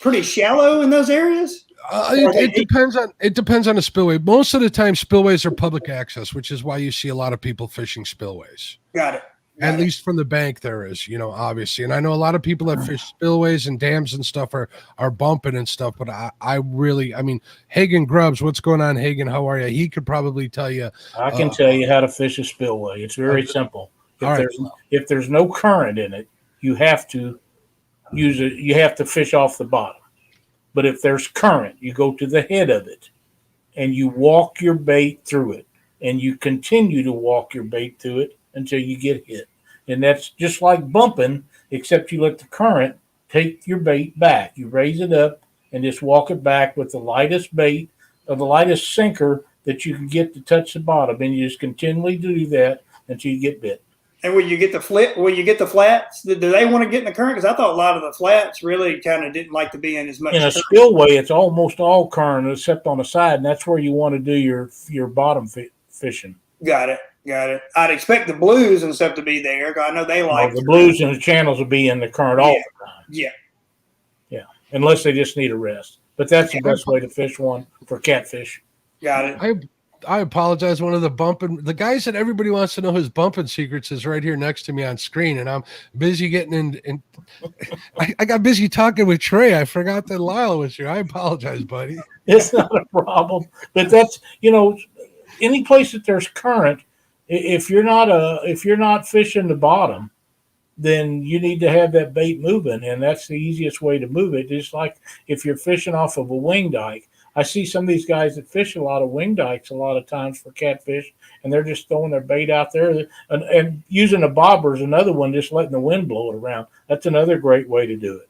Speaker 3: pretty shallow in those areas?
Speaker 2: It depends on the spillway. Most of the time, spillways are public access, which is why you see a lot of people fishing spillways.
Speaker 3: Got it.
Speaker 2: At least from the bank, there is, obviously. And I know a lot of people that fish spillways and dams and stuff are bumping and stuff. But I mean, Hagen Grubbs, what's going on, Hagen? How are you? He could probably tell you.
Speaker 1: I can tell you how to fish a spillway. It's very simple. If there's no current in it, you have to use it. You have to fish off the bottom. But if there's current, you go to the head of it and you walk your bait through it, and you continue to walk your bait through it until you get hit. And that's just like bumping, except you let the current take your bait back. You raise it up and just walk it back with the lightest bait or the lightest sinker that you can get to touch the bottom. And you just continually do that until you get bit.
Speaker 3: And will you get the flats? Do they want to get in the current? Because I thought a lot of the flats really kind of didn't like to be in as much.
Speaker 1: In a spillway, it's almost all current except on the side, and that's where you want to do your bottom fishing.
Speaker 3: Got it. I'd expect the blues and stuff to be there. I know they like
Speaker 1: the blues and the channels will be in the current all the time.
Speaker 3: Yeah.
Speaker 1: Unless they just need a rest. But that's the best way to fish one for catfish.
Speaker 3: Got it.
Speaker 2: I apologize. One of the guys that everybody wants to know his bumping secrets is right here next to me on screen, and I'm busy getting in. I got busy talking with Trey. I forgot that Lyle was here. I apologize, buddy.
Speaker 1: It's not a problem, but that's any place that there's current. If you're not fishing the bottom, then you need to have that bait moving, and that's the easiest way to move it. Just like if you're fishing off of a wing dike. I see some of these guys that fish a lot of wing dikes a lot of times for catfish, and they're just throwing their bait out there and using a bobber is another one, just letting the wind blow it around. That's another great way to do it.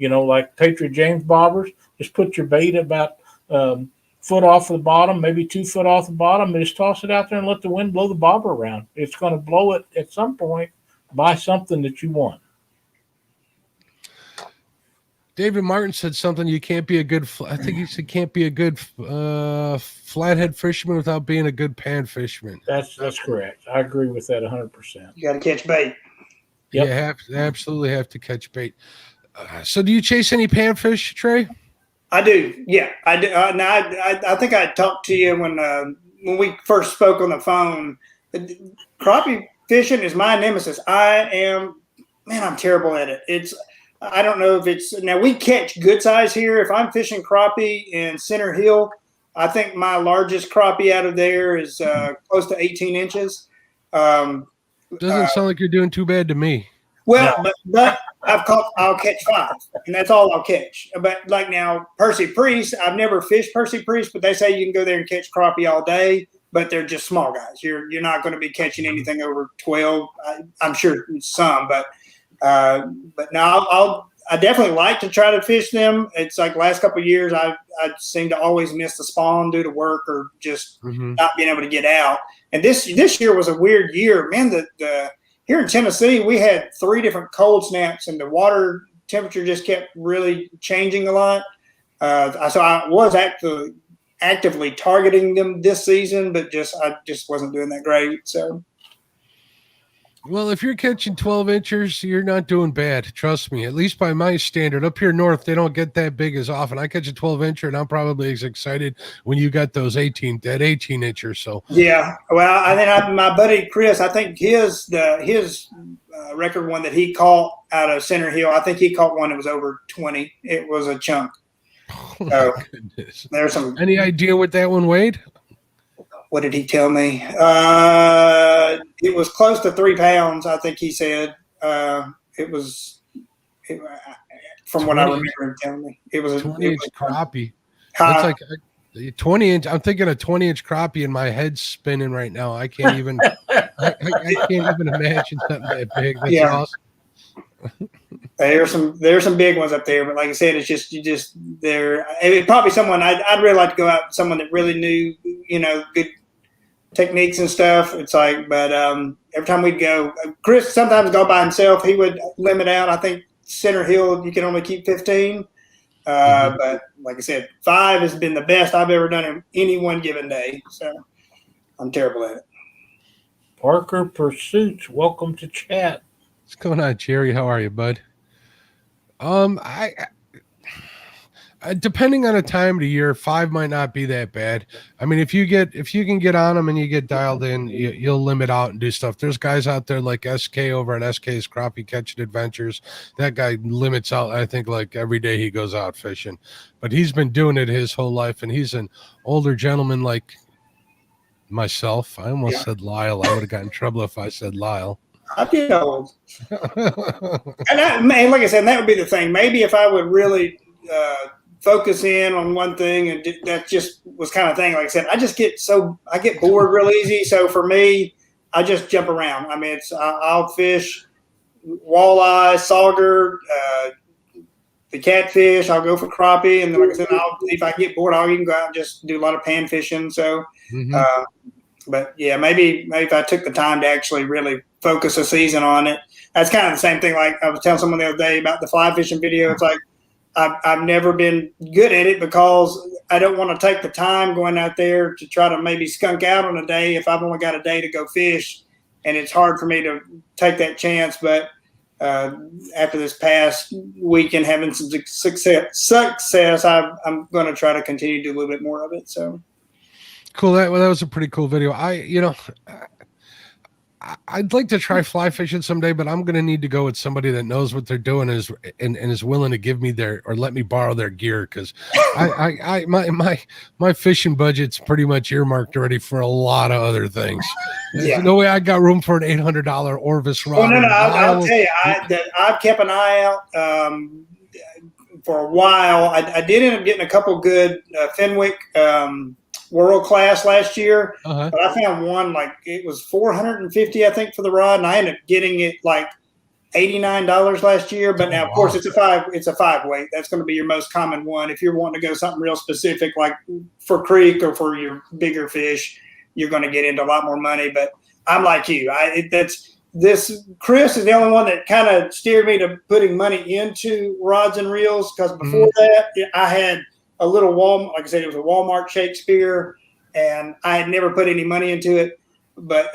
Speaker 1: Like Patriot James bobbers, just put your bait about foot off the bottom, maybe 2 foot off the bottom, and just toss it out there and let the wind blow the bobber around. It's going to blow it at some point by something that you want.
Speaker 2: David Martin said something. You can't be a good. I think he said can't be a good flathead fisherman without being a good pan fisherman.
Speaker 1: That's correct. I agree with that 100%.
Speaker 3: You got to catch bait.
Speaker 2: Yep. You absolutely have to catch bait. So, do you chase any panfish, Trey?
Speaker 3: I do. Yeah, I do. I think I talked to you when we first spoke on the phone. Crappie fishing is my nemesis. I'm terrible at it. I don't know if it's – now we catch good size here. If I'm fishing crappie in Center Hill, I think my largest crappie out of there is close to 18 inches.
Speaker 2: Doesn't sound like you're doing too bad to me.
Speaker 3: Well, but I'll catch 5, and that's all I'll catch. But like now, Percy Priest, I've never fished Percy Priest, but they say you can go there and catch crappie all day, but they're just small guys. You're not going to be catching anything over 12. I'm sure some, but now I definitely like to try to fish them. It's like last couple of years, I seem to always miss the spawn due to work or just not being able to get out. And this year was a weird year, man. The here in Tennessee, we had 3 different cold snaps, and the water temperature just kept really changing a lot. So I was actively targeting them this season, but I just wasn't doing that great. So.
Speaker 2: Well, if you're catching 12 inchers, you're not doing bad. Trust me, at least by my standard. Up here north, they don't get that big as often. I catch a 12 incher, and I'm probably as excited when you got those 18 incher. So
Speaker 3: yeah, well, I think my buddy Chris, I think his record one that he caught out of Center Hill, I think he caught one that was over 20. It was a chunk.
Speaker 2: Oh my goodness.
Speaker 3: There's some.
Speaker 2: Any idea what that one weighed?
Speaker 3: What did he tell me? It was close to 3 pounds, I think he said. From what I remember him telling me. It was a
Speaker 2: 20-inch crappie. That's like 20-inch. I'm thinking a 20-inch crappie, and my head's spinning right now. I can't even I can't even imagine something that big. That's awesome.
Speaker 3: There's some big ones up there, but like I said, it's probably someone I'd really like to go out with someone that really knew, good techniques and stuff. It's like, but every time we'd go, Chris sometimes go by himself. He would limit out. I think Center Hill, you can only keep 15. But like I said, 5 has been the best I've ever done in any one given day. So I'm terrible at it.
Speaker 1: Parker Pursuits, welcome to chat.
Speaker 2: What's going on, Jerry? How are you, bud? Depending on the time of the year, 5 might not be that bad. I mean, if you can get on them and you get dialed in, you'll limit out and do stuff. There's guys out there like SK over at SK's Crappie Catching Adventures. That guy limits out, I think, like every day he goes out fishing. But he's been doing it his whole life, and he's an older gentleman like myself. I almost said Lyle. I would have gotten in trouble if I said Lyle.
Speaker 3: I get old. And like I said, that would be the thing. Maybe if I would really focus in on one thing, and that just was kind of thing. Like I said, I get bored real easy. So for me, I just jump around. I mean, I'll fish walleye, sauger, the catfish. I'll go for crappie, and then, like I said, if I get bored, I'll even go out and just do a lot of pan fishing. So, but yeah, maybe if I took the time to actually really focus a season on it, that's kind of the same thing. Like I was telling someone the other day about the fly fishing video. It's like I've never been good at it because I don't want to take the time going out there to try to maybe skunk out on a day if I've only got a day to go fish, and it's hard for me to take that chance. But after this past weekend having some success, I'm going to try to continue to do a little bit more of it. So
Speaker 2: cool. That was a pretty cool video. I'd like to try fly fishing someday, but I'm going to need to go with somebody that knows what they're doing and is willing to give me or let me borrow their gear. Cause my fishing budget's pretty much earmarked already for a lot of other things. There's no way I got room for an $800 Orvis rod.
Speaker 3: Oh, no, I'll tell you, I've kept an eye out for a while. I did end up getting a couple good Fenwick world class last year, but I found one like it was $450, I think, for the rod, and I ended up getting it like $89 last year. But now, of course, it's a 5 weight. That's going to be your most common one. If you're wanting to go something real specific, like for creek or for your bigger fish, you're going to get into a lot more money. But I'm like you. Chris is the only one that kind of steered me to putting money into rods and reels, because before that, I had a little Walmart, like I said, it was a Walmart Shakespeare, and I had never put any money into it. But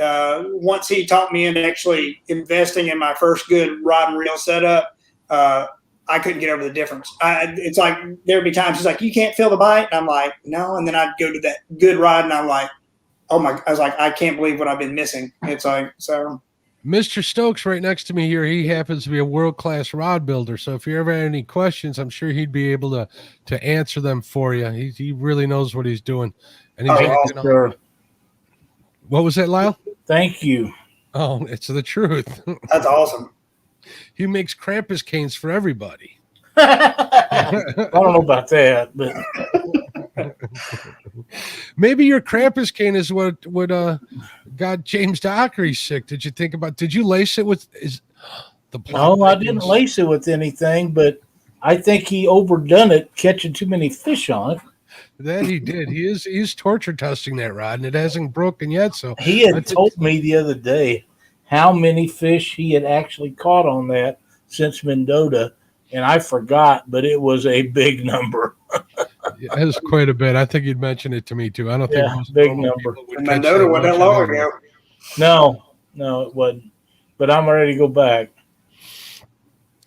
Speaker 3: once he taught me into actually investing in my first good rod and reel setup, I couldn't get over the difference. It's like there'd be times he's like, "You can't feel the bite," and I'm like, "No," and then I'd go to that good rod, and I'm like, "Oh my!" I was like, "I can't believe what I've been missing." It's like so.
Speaker 2: Mr. Stokes right next to me here, he happens to be a world-class rod builder. So if you ever had any questions, I'm sure he'd be able to answer them for you. He really knows what he's doing. And he's
Speaker 1: sure.
Speaker 2: What was that, Lyle?
Speaker 1: Thank you.
Speaker 2: Oh, it's the truth.
Speaker 3: That's awesome.
Speaker 2: He makes Krampus canes for everybody.
Speaker 1: I don't know about that, but
Speaker 2: maybe your Krampus cane is what got James Dockery sick. Did you lace it with
Speaker 1: No, I didn't lace it with anything, but I think he overdone it catching too many fish on it.
Speaker 2: That he did. He's torture testing that rod, and it hasn't broken yet. So
Speaker 1: he had told me the other day how many fish he had actually caught on that since Mendota, and I forgot, but it was a big number.
Speaker 2: Yeah, it was quite a bit. I think you'd mentioned it to me too. I don't think most
Speaker 1: big number.
Speaker 3: Mendota wasn't that long ago.
Speaker 1: No, it wasn't. But I'm ready to go back.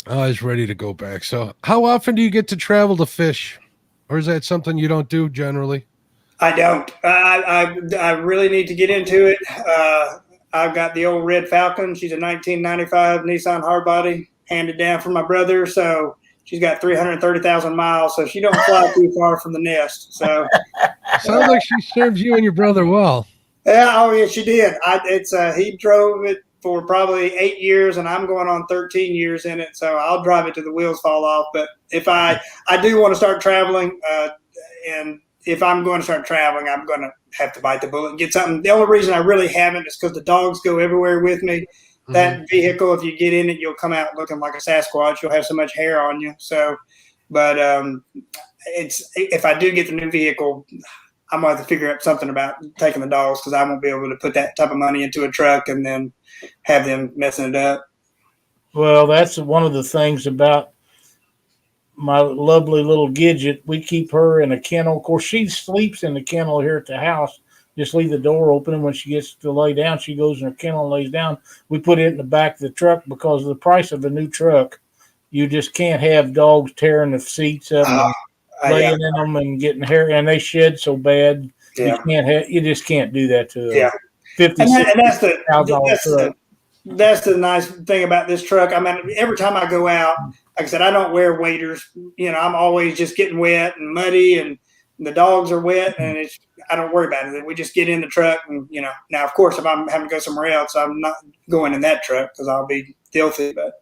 Speaker 2: I was ready to go back. So, how often do you get to travel to fish, or is that something you don't do generally?
Speaker 3: I don't. I really need to get into it. I've got the old Red Falcon. She's a 1995 Nissan hardbody, handed down from my brother. So she's got 330,000 miles. So she don't fly too far from the nest. So
Speaker 2: sounds like she serves you and your brother well.
Speaker 3: Yeah. Oh yeah, she did. He drove it for probably 8 years, and I'm going on 13 years in it. So I'll drive it till the wheels fall off. But if I do want to start traveling, and if I'm going to start traveling, I'm going to have to bite the bullet and get something. The only reason I really haven't is because the dogs go everywhere with me. That vehicle, if you get in it, you'll come out looking like a Sasquatch. You'll have so much hair on you. So, but if I do get the new vehicle, I'm going to have to figure out something about taking the dogs, because I won't be able to put that type of money into a truck and then have them messing it up.
Speaker 1: Well, that's one of the things about my lovely little Gidget. We keep her in a kennel. Of course, she sleeps in the kennel here at the house. Just leave the door open, and when she gets to lay down, she goes in her kennel and lays down. We put it in the back of the truck because of the price of a new truck. You just can't have dogs tearing the seats up and laying in them and getting hair, and they shed so bad.
Speaker 3: Yeah.
Speaker 1: You just can't do that to them.
Speaker 3: Yeah.
Speaker 1: $50,000
Speaker 3: That's the nice thing about this truck. I mean, every time I go out, like I said, I don't wear waders. I'm always just getting wet and muddy, and the dogs are wet, and I don't worry about it. We just get in the truck, and now of course if I'm having to go somewhere else, I'm not going in that truck because I'll be filthy. But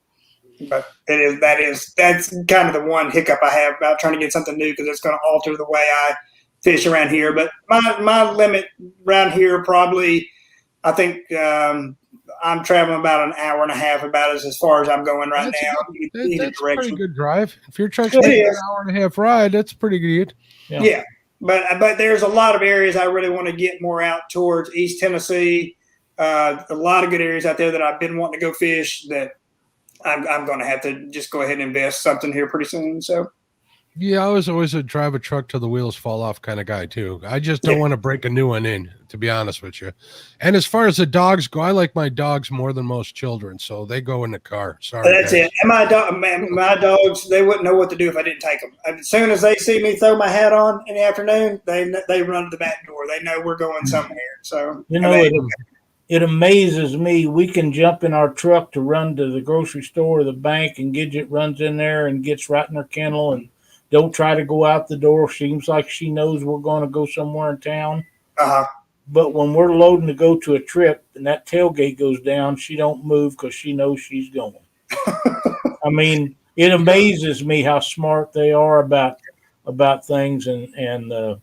Speaker 3: that's kind of the one hiccup I have about trying to get something new, because it's going to alter the way I fish around here. But my limit around here probably I think I'm traveling about an hour and a half, about as far as I'm going right now.
Speaker 2: That's a pretty good drive. If you're trying to take an hour and a half ride, that's pretty good.
Speaker 3: Yeah. But there's a lot of areas I really want to get more out towards East Tennessee. A lot of good areas out there that I've been wanting to go fish that I'm going to have to just go ahead and invest something here pretty soon. So.
Speaker 2: Yeah, I was always a drive a truck till the wheels fall off kind of guy too. I just don't want to break a new one in, to be honest with you. And as far as the dogs go, I like my dogs more than most children, so they go in the car. Sorry,
Speaker 3: that's guys. It. And my dogs, they wouldn't know what to do if I didn't take them. As soon as they see me throw my hat on in the afternoon, they run to the back door. They know we're going somewhere. So
Speaker 1: it amazes me. We can jump in our truck to run to the grocery store or the bank, and Gidget runs in there and gets right in her kennel and don't try to go out the door. Seems like she knows we're going to go somewhere in town. But when we're loading to go to a trip and that tailgate goes down, she don't move because she knows she's going. I mean, it amazes me how smart they are about things. And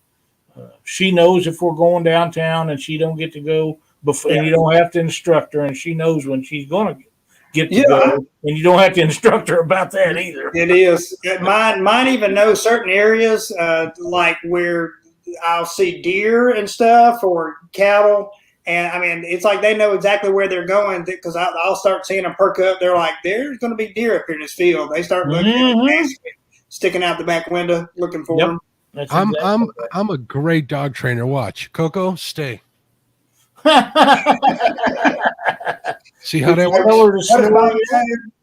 Speaker 1: she knows if we're going downtown and she don't get to go before, and you don't have to instruct her, and she knows when she's going to get to go, and you don't have to instruct her about that either.
Speaker 3: It is. Mine even knows certain areas, like where I'll see deer and stuff or cattle. And I mean, it's like they know exactly where they're going because I'll start seeing them perk up. They're like, there's going to be deer up here in this field. They start looking, sticking out the back window, looking for them.
Speaker 2: I'm a great dog trainer. Watch, Coco, stay. See how that works?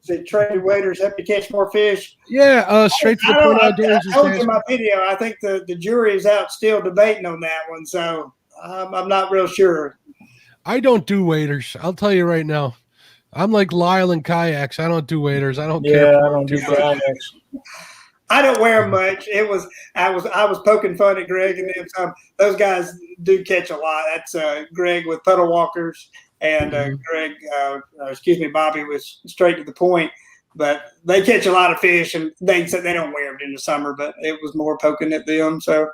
Speaker 3: Say, Trey waiters help you catch more fish.
Speaker 2: Yeah, straight to the point.
Speaker 3: I told you in my video. I think the jury is out still debating on that one, so I'm not real sure.
Speaker 2: I don't do waiters. I'll tell you right now. I'm like Lyle and kayaks. I don't do waiters. I don't care.
Speaker 1: I don't do kayaks.
Speaker 3: I don't wear them much. I was poking fun at Greg and them. Those guys do catch a lot. That's Greg with puddle walkers, and Greg, Bobby was straight to the point. But they catch a lot of fish, and they said they don't wear them in the summer. But it was more poking at them. So.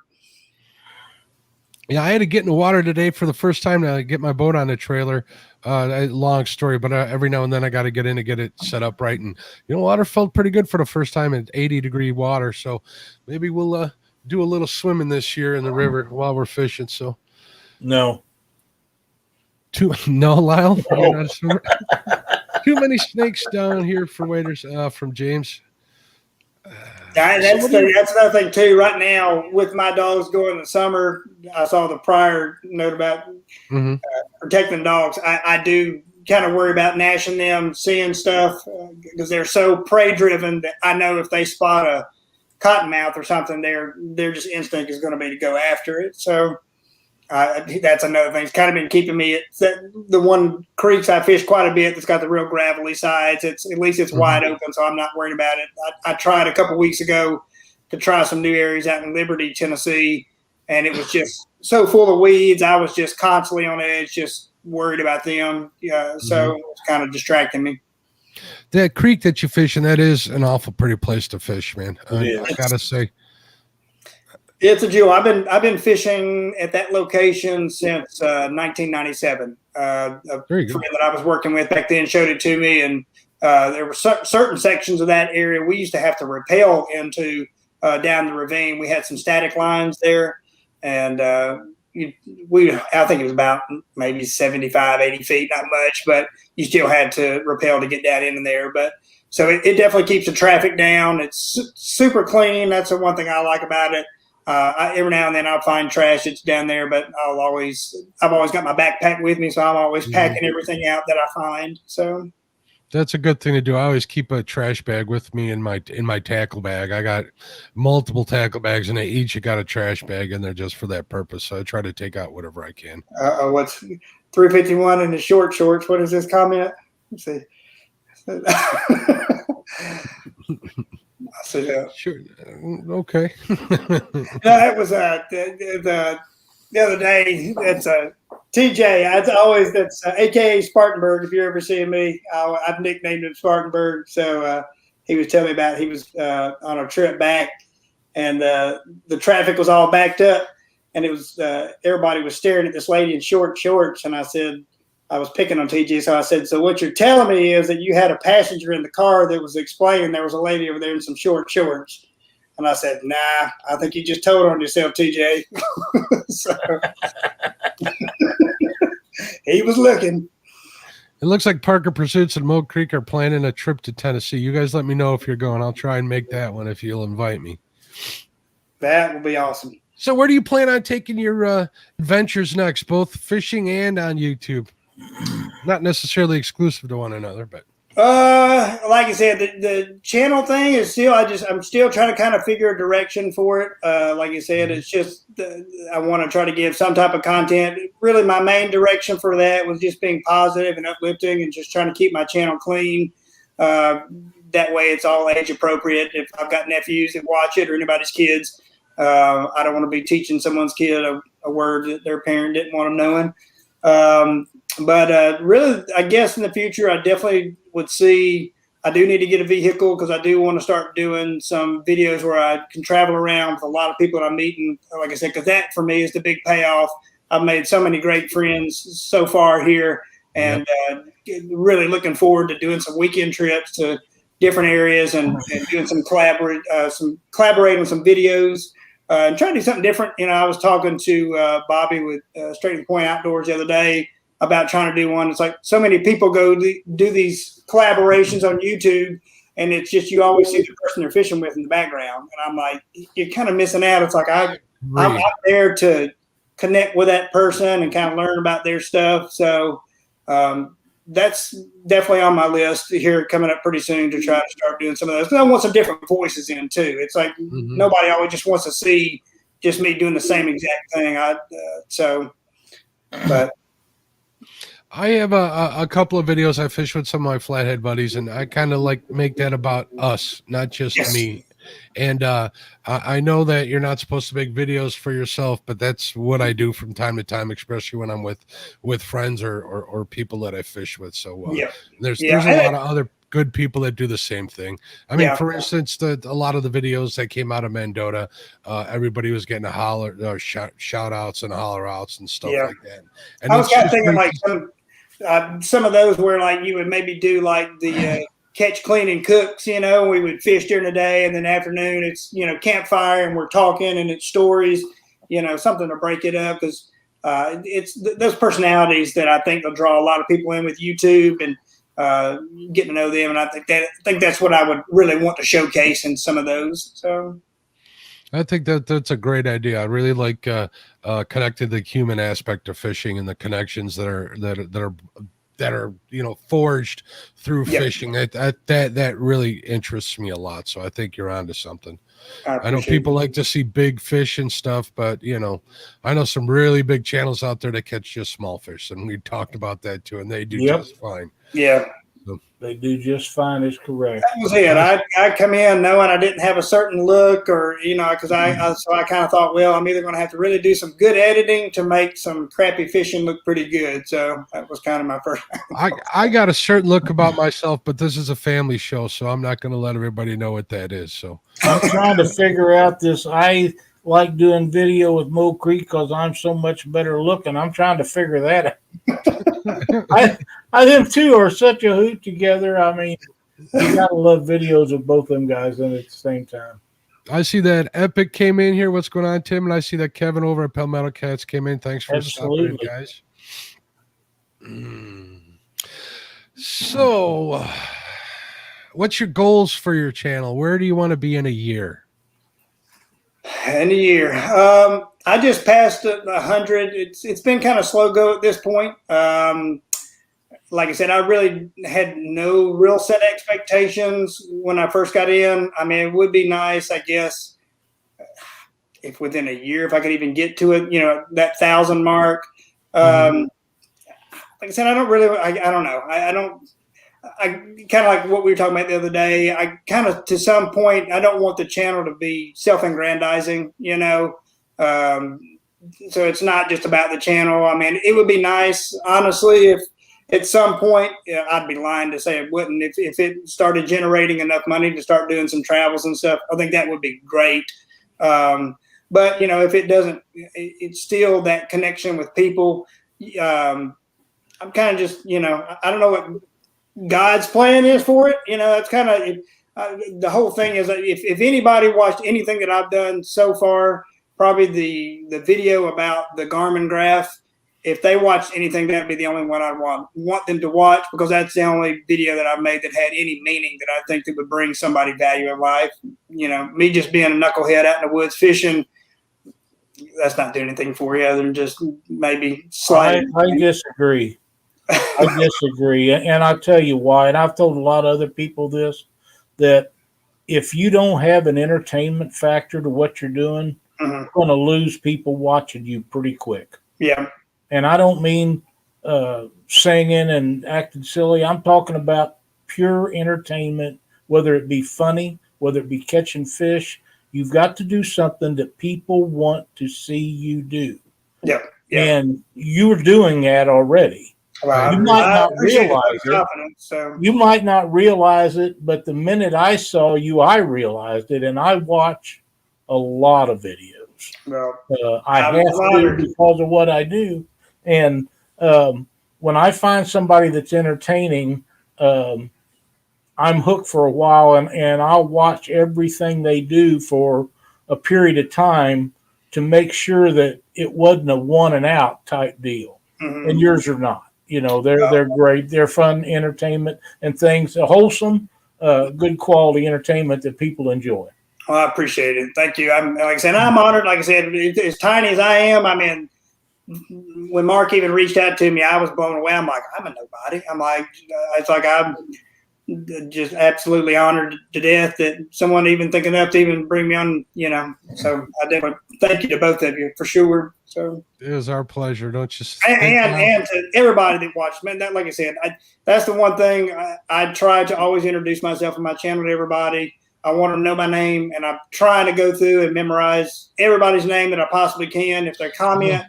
Speaker 2: Yeah, I had to get in the water today for the first time to get my boat on the trailer. Long story, but every now and then I got to get in to get it set up right. And, water felt pretty good for the first time at 80-degree water. So maybe we'll do a little swimming this year in the river while we're fishing. So
Speaker 1: no,
Speaker 2: Lyle. No. Too many snakes down here for waiters from James.
Speaker 3: That's another thing too. Right now, with my dogs going in the summer, I saw the prior note about protecting dogs. I do kind of worry about gnashing them, seeing stuff because they're so prey driven that I know if they spot a cottonmouth or something, their just instinct is going to be to go after it. So that's another thing. It's kind of been keeping me at the one creeks I fish quite a bit that's got the real gravelly sides. At least it's wide open, so I'm not worried about it. I tried a couple weeks ago to try some new areas out in Liberty, Tennessee, and it was just so full of weeds. I was just constantly on edge, just worried about them. So it was kind of distracting me.
Speaker 2: That creek that you fish in, that is an awful pretty place to fish, man. I gotta say.
Speaker 3: It's a jewel. I've been fishing at that location since 1997. A friend that I was working with back then showed it to me, and there were certain sections of that area we used to have to rappel into down the ravine. We had some static lines there, and I think it was about maybe 75, 80 feet, not much, but you still had to rappel to get down in there. But so it definitely keeps the traffic down. It's super clean. That's the one thing I like about it. Every now and then I'll find trash that's down there, but I've always got my backpack with me, so I'm always packing everything out that I find. So
Speaker 2: that's a good thing to do. I always keep a trash bag with me in my tackle bag. I got multiple tackle bags, and they each got a trash bag in there just for that purpose. So I try to take out whatever I can.
Speaker 3: What's 351 in the short shorts? What is this comment? Let's see.
Speaker 2: Sure. Okay.
Speaker 3: That was the other day. That's TJ. That's AKA Spartanburg. If you're ever seeing me, I've nicknamed him Spartanburg. So he was telling me about he was on a trip back, and the traffic was all backed up, and it was everybody was staring at this lady in short shorts, and I said, I was picking on TJ, so I said, "So what you're telling me is that you had a passenger in the car that was explaining there was a lady over there in some short shorts." And I said, "Nah, I think you just told on yourself, TJ." So he was looking.
Speaker 2: It looks like Parker Pursuits and Mo Creek are planning a trip to Tennessee. You guys let me know if you're going. I'll try and make that one if you'll invite me.
Speaker 3: That will be awesome.
Speaker 2: So where do you plan on taking your adventures next, both fishing and on YouTube? Not necessarily exclusive to one another, but
Speaker 3: like I said, the channel thing is still, I'm still trying to kind of figure a direction for it. Like I said, it's just, I want to try to give some type of content. Really, my main direction for that was just being positive and uplifting and just trying to keep my channel clean. That way it's all age appropriate. If I've got nephews that watch it or anybody's kids, I don't want to be teaching someone's kid a word that their parent didn't want them knowing. But really, I guess in the future, I definitely would see, I do need to get a vehicle because I do want to start doing some videos where I can travel around with a lot of people that I'm meeting. Like I said, because that for me is the big payoff. I've made so many great friends so far here, and really looking forward to doing some weekend trips to different areas and doing some collaborating on some videos. And trying to do something different. You know, I was talking to Bobby with Straight to the Point Outdoors the other day about trying to do one. It's like so many people go do these collaborations on YouTube, and it's just you always see the person they're fishing with in the background. And I'm like, you're kind of missing out. It's like I'm out there to connect with that person and kind of learn about their stuff. So that's definitely on my list here coming up pretty soon to try to start doing some of those. Because I want some different voices in too. It's like nobody always just wants to see just me doing the same exact thing. But
Speaker 2: I have a couple of videos I fish with some of my flathead buddies, and I kind of like make that about us, not just me. And I know that you're not supposed to make videos for yourself, but that's what I do from time to time, especially when I'm with friends or people that I fish with. So there's a lot of other good people that do the same thing. I mean, for instance, a lot of the videos that came out of Mendota, everybody was getting a holler, shout outs and holler outs and stuff like that. And
Speaker 3: I was kind of thinking like some of those where like you would maybe do like the catch, clean, and cooks. You know, we would fish during the day, and then afternoon it's campfire, and we're talking, and it's stories. Something to break it up because it's those personalities that I think will draw a lot of people in with YouTube and getting to know them. And I think that's what I would really want to showcase in some of those. So.
Speaker 2: I think that's a great idea. I really like connecting the human aspect of fishing and the connections that are forged through fishing. That really interests me a lot. So I think you're onto something. I know people like to see big fish and stuff, but I know some really big channels out there that catch just small fish, and we talked about that too, and they do just fine.
Speaker 3: Yeah.
Speaker 1: They do just fine, is correct.
Speaker 3: That was it. I come in knowing I didn't have a certain look or, because so I kind of thought, well, I'm either going to have to really do some good editing to make some crappy fishing look pretty good. So that was kind of my first.
Speaker 2: I got a certain look about myself, but this is a family show, so I'm not going to let everybody know what that is. So
Speaker 1: I'm trying to figure out this. I like doing video with Mo Creek because I'm so much better looking. I'm trying to figure that out. Them two are such a hoot together. I mean, you gotta love videos of both them guys in at the same time.
Speaker 2: I see that Epic came in here. What's going on, Tim? And I see that Kevin over at Palmetto Cats came in. Thanks for stopping in, guys. So, what's your goals for your channel? Where do you want to be in a year?
Speaker 3: In a year, I just passed 100. It's been kind of slow go at this point. Like I said, I really had no real set expectations when I first got in. I mean, it would be nice, I guess, if within a year, if I could even get to it, that 1,000 mark. Like I said, I don't really, I don't know. I kind of like what we were talking about the other day. I kind of, to some point, I don't want the channel to be self-aggrandizing, so it's not just about the channel. I mean, it would be nice, honestly, if at some point, I'd be lying to say it wouldn't. If it started generating enough money to start doing some travels and stuff, I think that would be great. But, if it doesn't, it's still that connection with people. I'm kind of just, I don't know what God's plan is for it. That's kind of the whole thing is that if anybody watched anything that I've done so far, probably the video about the Garmin graph, if they watched anything, that'd be the only one I'd want them to watch, because that's the only video that I've made that had any meaning that I think that would bring somebody value in life. Me just being a knucklehead out in the woods fishing, that's not doing anything for you other than just maybe sliding.
Speaker 1: I disagree. I disagree. And I'll tell you why. And I've told a lot of other people this, that if you don't have an entertainment factor to what you're doing, you're going to lose people watching you pretty quick.
Speaker 3: Yeah.
Speaker 1: And I don't mean singing and acting silly. I'm talking about pure entertainment, whether it be funny, whether it be catching fish. You've got to do something that people want to see you do.
Speaker 3: Yeah.
Speaker 1: And you're doing that already.
Speaker 3: Well,
Speaker 1: you might not realize it.
Speaker 3: So.
Speaker 1: You might not realize it, but the minute I saw you, I realized it, and I watch a lot of videos.
Speaker 3: Well,
Speaker 1: I have to because of what I do, and when I find somebody that's entertaining, I'm hooked for a while, and I'll watch everything they do for a period of time to make sure that it wasn't a one and out type deal, and yours are not. They're great. They're fun entertainment and things, wholesome, good quality entertainment that people enjoy.
Speaker 3: Well, I appreciate it. Thank you. Like I said, I'm honored. Like I said, as tiny as I am, I mean, when Mark even reached out to me, I was blown away. I'm like, I'm a nobody. I'm like, it's like I'm just absolutely honored to death that someone even think enough to even bring me on. So I definitely thank you to both of you for sure. So
Speaker 2: it was our pleasure, don't you?
Speaker 3: And to everybody that watched, man. That, like I said, that's the one thing I try to always introduce myself and my channel to everybody. I want them to know my name, and I'm trying to go through and memorize everybody's name that I possibly can. If they comment,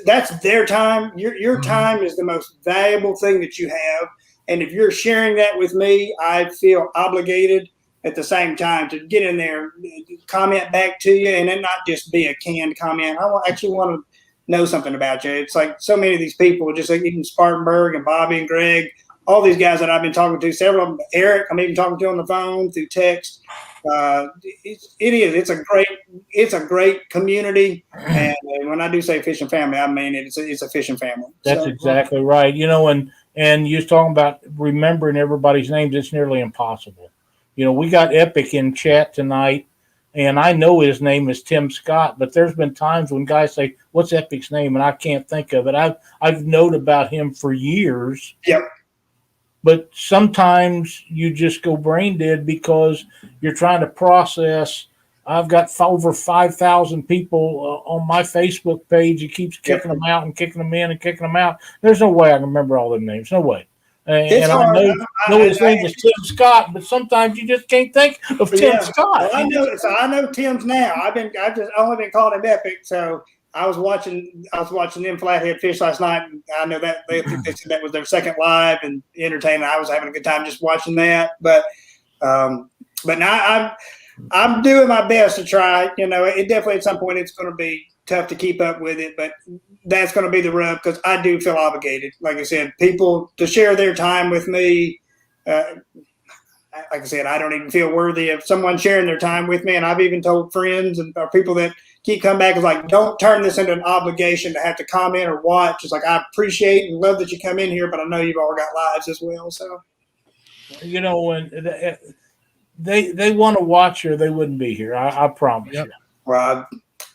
Speaker 3: that's their time. Your time is the most valuable thing that you have. And if you're sharing that with me, I feel obligated at the same time to get in there, comment back to you, and then not just be a canned comment. I actually want to know something about you. It's like so many of these people, just like even Spartanburg and Bobby and Greg, all these guys that I've been talking to, several of them, Eric, I'm even talking to on the phone through text. It's a great community. And when I do say fishing family, I mean it's a fishing family.
Speaker 1: That's exactly right. And you're talking about remembering everybody's names. It's nearly impossible. We got Epic in chat tonight, and I know his name is Tim Scott, but there's been times when guys say, "What's Epic's name?" and I can't think of it. I've known about him for years.
Speaker 3: Yep.
Speaker 1: But sometimes you just go brain dead because you're trying to process. I've got over 5,000 people on my Facebook page. It keeps kicking them out and kicking them in and kicking them out. There's no way I can remember all their names. No way. And I know his name is Tim Scott, but sometimes you just can't think of Tim Scott.
Speaker 3: Well, I know Tim's now. I've just only been calling him Epic. So I was watching them Flathead fish last night, and I know that they said that was their second live and entertaining. I was having a good time just watching that. But now I'm doing my best to try. It definitely at some point it's going to be tough to keep up with it, but that's going to be the rub because I do feel obligated. Like I said, people to share their time with me. Like I said, I don't even feel worthy of someone sharing their time with me. And I've even told friends and people that keep coming back, is like, don't turn this into an obligation to have to comment or watch. It's like, I appreciate and love that you come in here, but I know you've all got lives as well. So,
Speaker 1: when they want to watch or they wouldn't be here. I promise you.
Speaker 3: Well,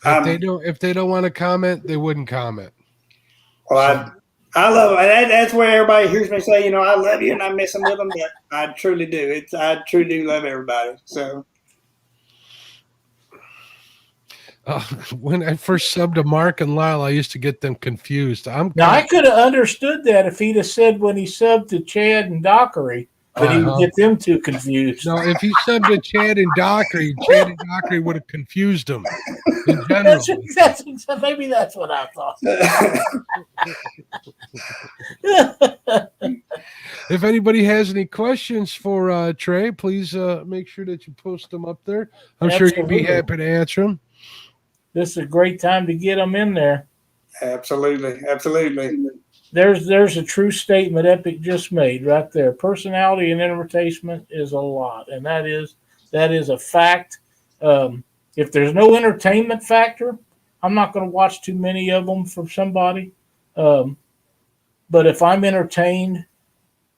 Speaker 2: if they don't want to comment, they wouldn't comment.
Speaker 3: Well, I love it. That's where everybody hears me say, I love you and I'm messing with them, but I truly do. I truly do love everybody. So.
Speaker 2: When I first subbed to Mark and Lyle, I used to get them confused.
Speaker 1: I could have understood that if he'd have said when he subbed to Chad and Dockery that he would get them too confused.
Speaker 2: No, if he subbed to Chad and Dockery would have confused them in general.
Speaker 1: Maybe that's what I thought.
Speaker 2: If anybody has any questions for Trey, please make sure that you post them up there. I'm sure you'd be happy to answer them.
Speaker 1: This is a great time to get them in there.
Speaker 3: Absolutely.
Speaker 1: there's a true statement Epic just made right there. Personality and entertainment is a lot, and that is a fact. If there's no entertainment factor, I'm not going to watch too many of them from somebody. Um, but if I'm entertained,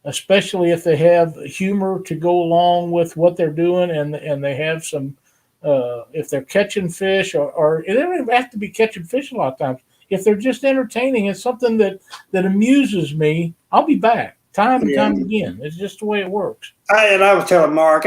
Speaker 1: especially if they have humor to go along with what they're doing, and they have some, if they're catching fish, or it doesn't even have to be catching fish a lot of times. If they're just entertaining, it's something that amuses me. I'll be back time and time again. It's just the way it works.
Speaker 3: I was telling Mark,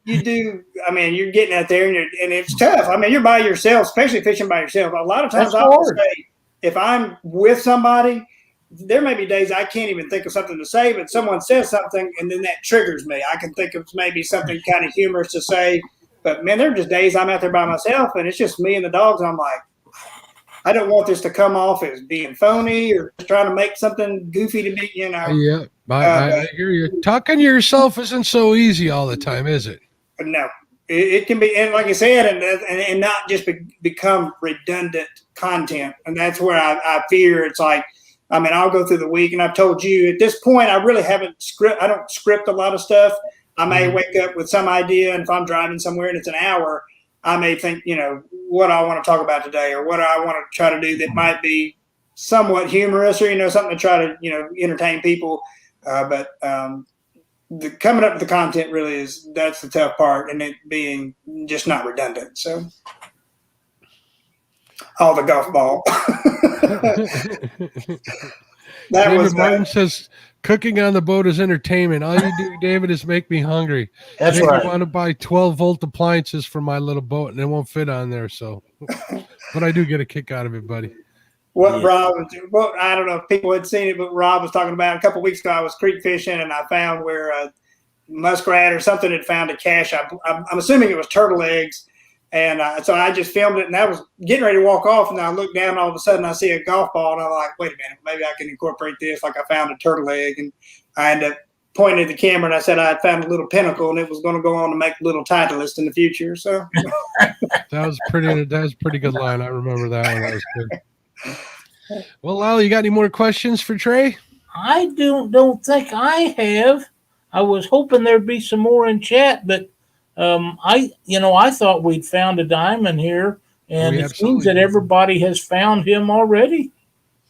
Speaker 3: you do. I mean, you're getting out there, and it's tough. I mean, you're by yourself, especially fishing by yourself. A lot of times, I will say, if I'm with somebody, there may be days I can't even think of something to say, but someone says something, and then that triggers me. I can think of maybe something kind of humorous to say, but man, there are just days I'm out there by myself, and it's just me and the dogs. And I'm like, I don't want this to come off as being phony or just trying to make something goofy to me,
Speaker 2: Yeah, I hear you. Talking to yourself isn't so easy all the time, is it?
Speaker 3: No, it can be, and like I said, and not just become redundant content. And that's where I fear it's like, I mean, I'll go through the week, and I've told you at this point, I really I don't script a lot of stuff. I may wake up with some idea, and if I'm driving somewhere and it's an hour, I may think, what I want to talk about today, or what I want to try to do that might be somewhat humorous, or, something to try to, entertain people. But the coming up with the content really that's the tough part, and it being just not redundant. So, the golf ball.
Speaker 2: David Martin says cooking on the boat is entertainment. All you do, David, is make me hungry.
Speaker 1: That's right.
Speaker 2: I want to buy 12-volt appliances for my little boat, and it won't fit on there. So, but I do get a kick out of it, buddy.
Speaker 3: Rob, I don't know if people had seen it, but Rob was talking about a couple of weeks ago. I was creek fishing, and I found where a muskrat or something had found a cache. I'm assuming it was turtle eggs. And so I just filmed it, and I was getting ready to walk off, and I looked down, and all of a sudden I see a golf ball, and I'm like, wait a minute, maybe I can incorporate this. Like, I found a turtle egg, and I ended up pointing at the camera, and I said I had found a little pinnacle, and it was going to go on to make a little Titleist in the future. So
Speaker 2: that was a pretty good line. I remember that one. That was good. Well, Lyle, you got any more questions for Trey?
Speaker 1: I don't think I have. I was hoping there'd be some more in chat, but I thought we'd found a diamond here, and it seems that everybody has found him already,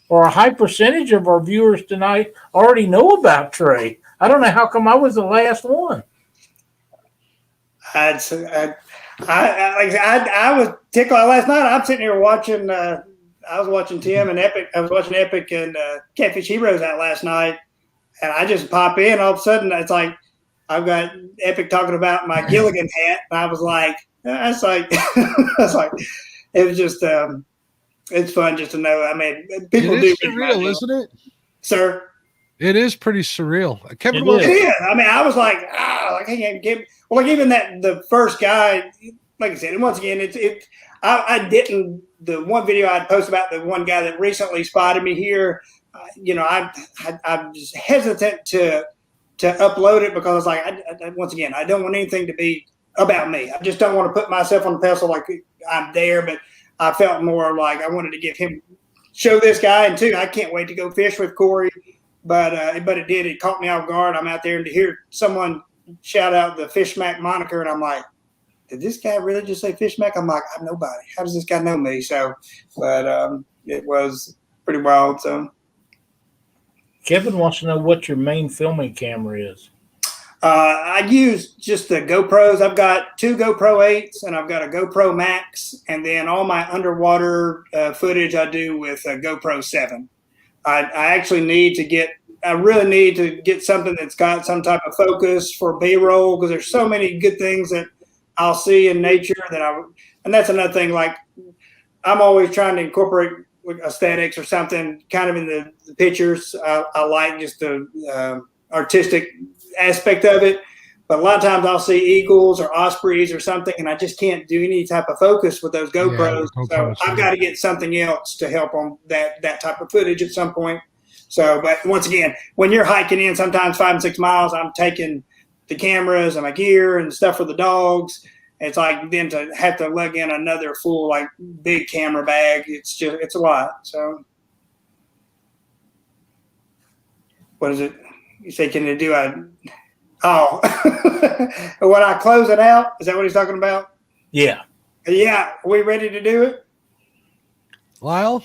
Speaker 1: or a high percentage of our viewers tonight already know about Trey. I don't know how come I was the last one.
Speaker 3: I was tickled last night. I'm sitting here watching. I was watching Tim and Epic. I was watching Epic and Catfish Heroes out last night, and I just pop in. All of a sudden, it's like, I've got Epic talking about my Gilligan hat, and I was like, it was just, it's fun just to know. I mean, people do.
Speaker 2: It's surreal, isn't it?
Speaker 3: Sir?
Speaker 2: It is pretty surreal.
Speaker 3: It is. I mean, I was like, I can't get, like even the first guy, like I said, and once again, I didn't, the one video I'd post about the one guy that recently spotted me here, I'm just hesitant to upload it because like once again, I don't want anything to be about me. I just don't want to put myself on the pedestal like I'm there, but I felt more like I wanted to give him, show this guy, and too, I can't wait to go fish with Corey, but it caught me off guard. I'm out there, and to hear someone shout out the Fish Mac moniker, and I'm like, did this guy really just say Fish Mac? I'm like, I'm nobody. How does this guy know me? So, but it was pretty wild. So.
Speaker 1: Kevin wants to know what your main filming camera is.
Speaker 3: I use just the GoPros. I've got 2 GoPro 8s, and I've got a GoPro Max, and then all my underwater footage I do with a GoPro 7. I actually really need to get something that's got some type of focus for B-roll, because there's so many good things that I'll see in nature and that's another thing. Like, I'm always trying to incorporate aesthetics or something kind of in the pictures. I like just the artistic aspect of it, but a lot of times I'll see eagles or ospreys or something, and I just can't do any type of focus with those GoPros. So I've got to get something else to help on that type of footage at some point. So, but once again, when you're hiking in sometimes 5 and 6 miles, I'm taking the cameras and my gear and stuff for the dogs. It's like then to have to lug in another full, like, big camera bag. It's a lot. So what is it? You say, can they do oh, when I close it out? Is that what he's talking about?
Speaker 1: Yeah.
Speaker 3: Yeah. Are we ready to do it?
Speaker 2: Lyle?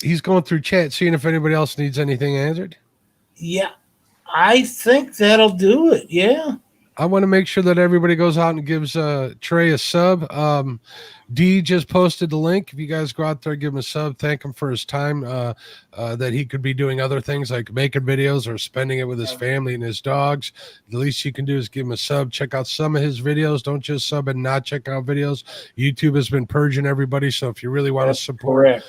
Speaker 2: He's going through chat, seeing if anybody else needs anything answered.
Speaker 1: Yeah, I think that'll do it. Yeah.
Speaker 2: I want to make sure that everybody goes out and gives Trey a sub. D just posted the link. If you guys go out there, give him a sub, thank him for his time that he could be doing other things like making videos or spending it with his family and his dogs. The least you can do is give him a sub. Check out some of his videos. Don't just sub and not check out videos. YouTube has been purging everybody, so if you really want to support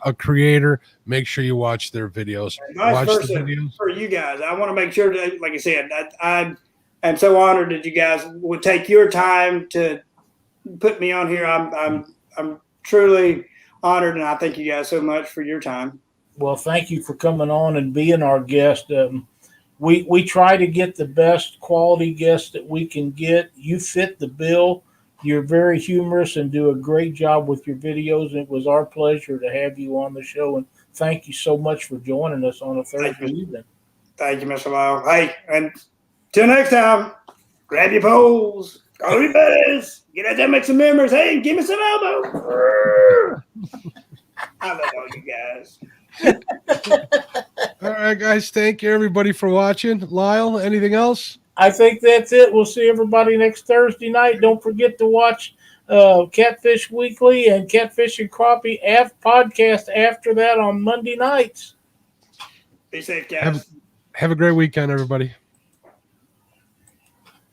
Speaker 2: a creator, make sure you watch their videos. Watch the videos.
Speaker 3: For you guys, I want to make sure that, like I said, I am so honored that you guys would take your time to put me on here. I'm truly honored, and I thank you guys so much for your time.
Speaker 1: Well, thank you for coming on and being our guest. We try to get the best quality guests that we can get. You fit the bill. You're very humorous and do a great job with your videos. It was our pleasure to have you on the show, and thank you so much for joining us on a Thursday evening.
Speaker 3: Thank you, Mr. Lyle. Hey, and till next time, grab your poles, call your buddies, get out there, make some memories. Hey, give me some elbow. I love all you guys.
Speaker 2: All right, guys. Thank you, everybody, for watching. Lyle, anything else?
Speaker 1: I think that's it. We'll see everybody next Thursday night. Don't forget to watch Catfish Weekly and Catfish and Crappie podcast after that on Monday nights.
Speaker 3: Be safe, guys.
Speaker 2: Have a great weekend, everybody.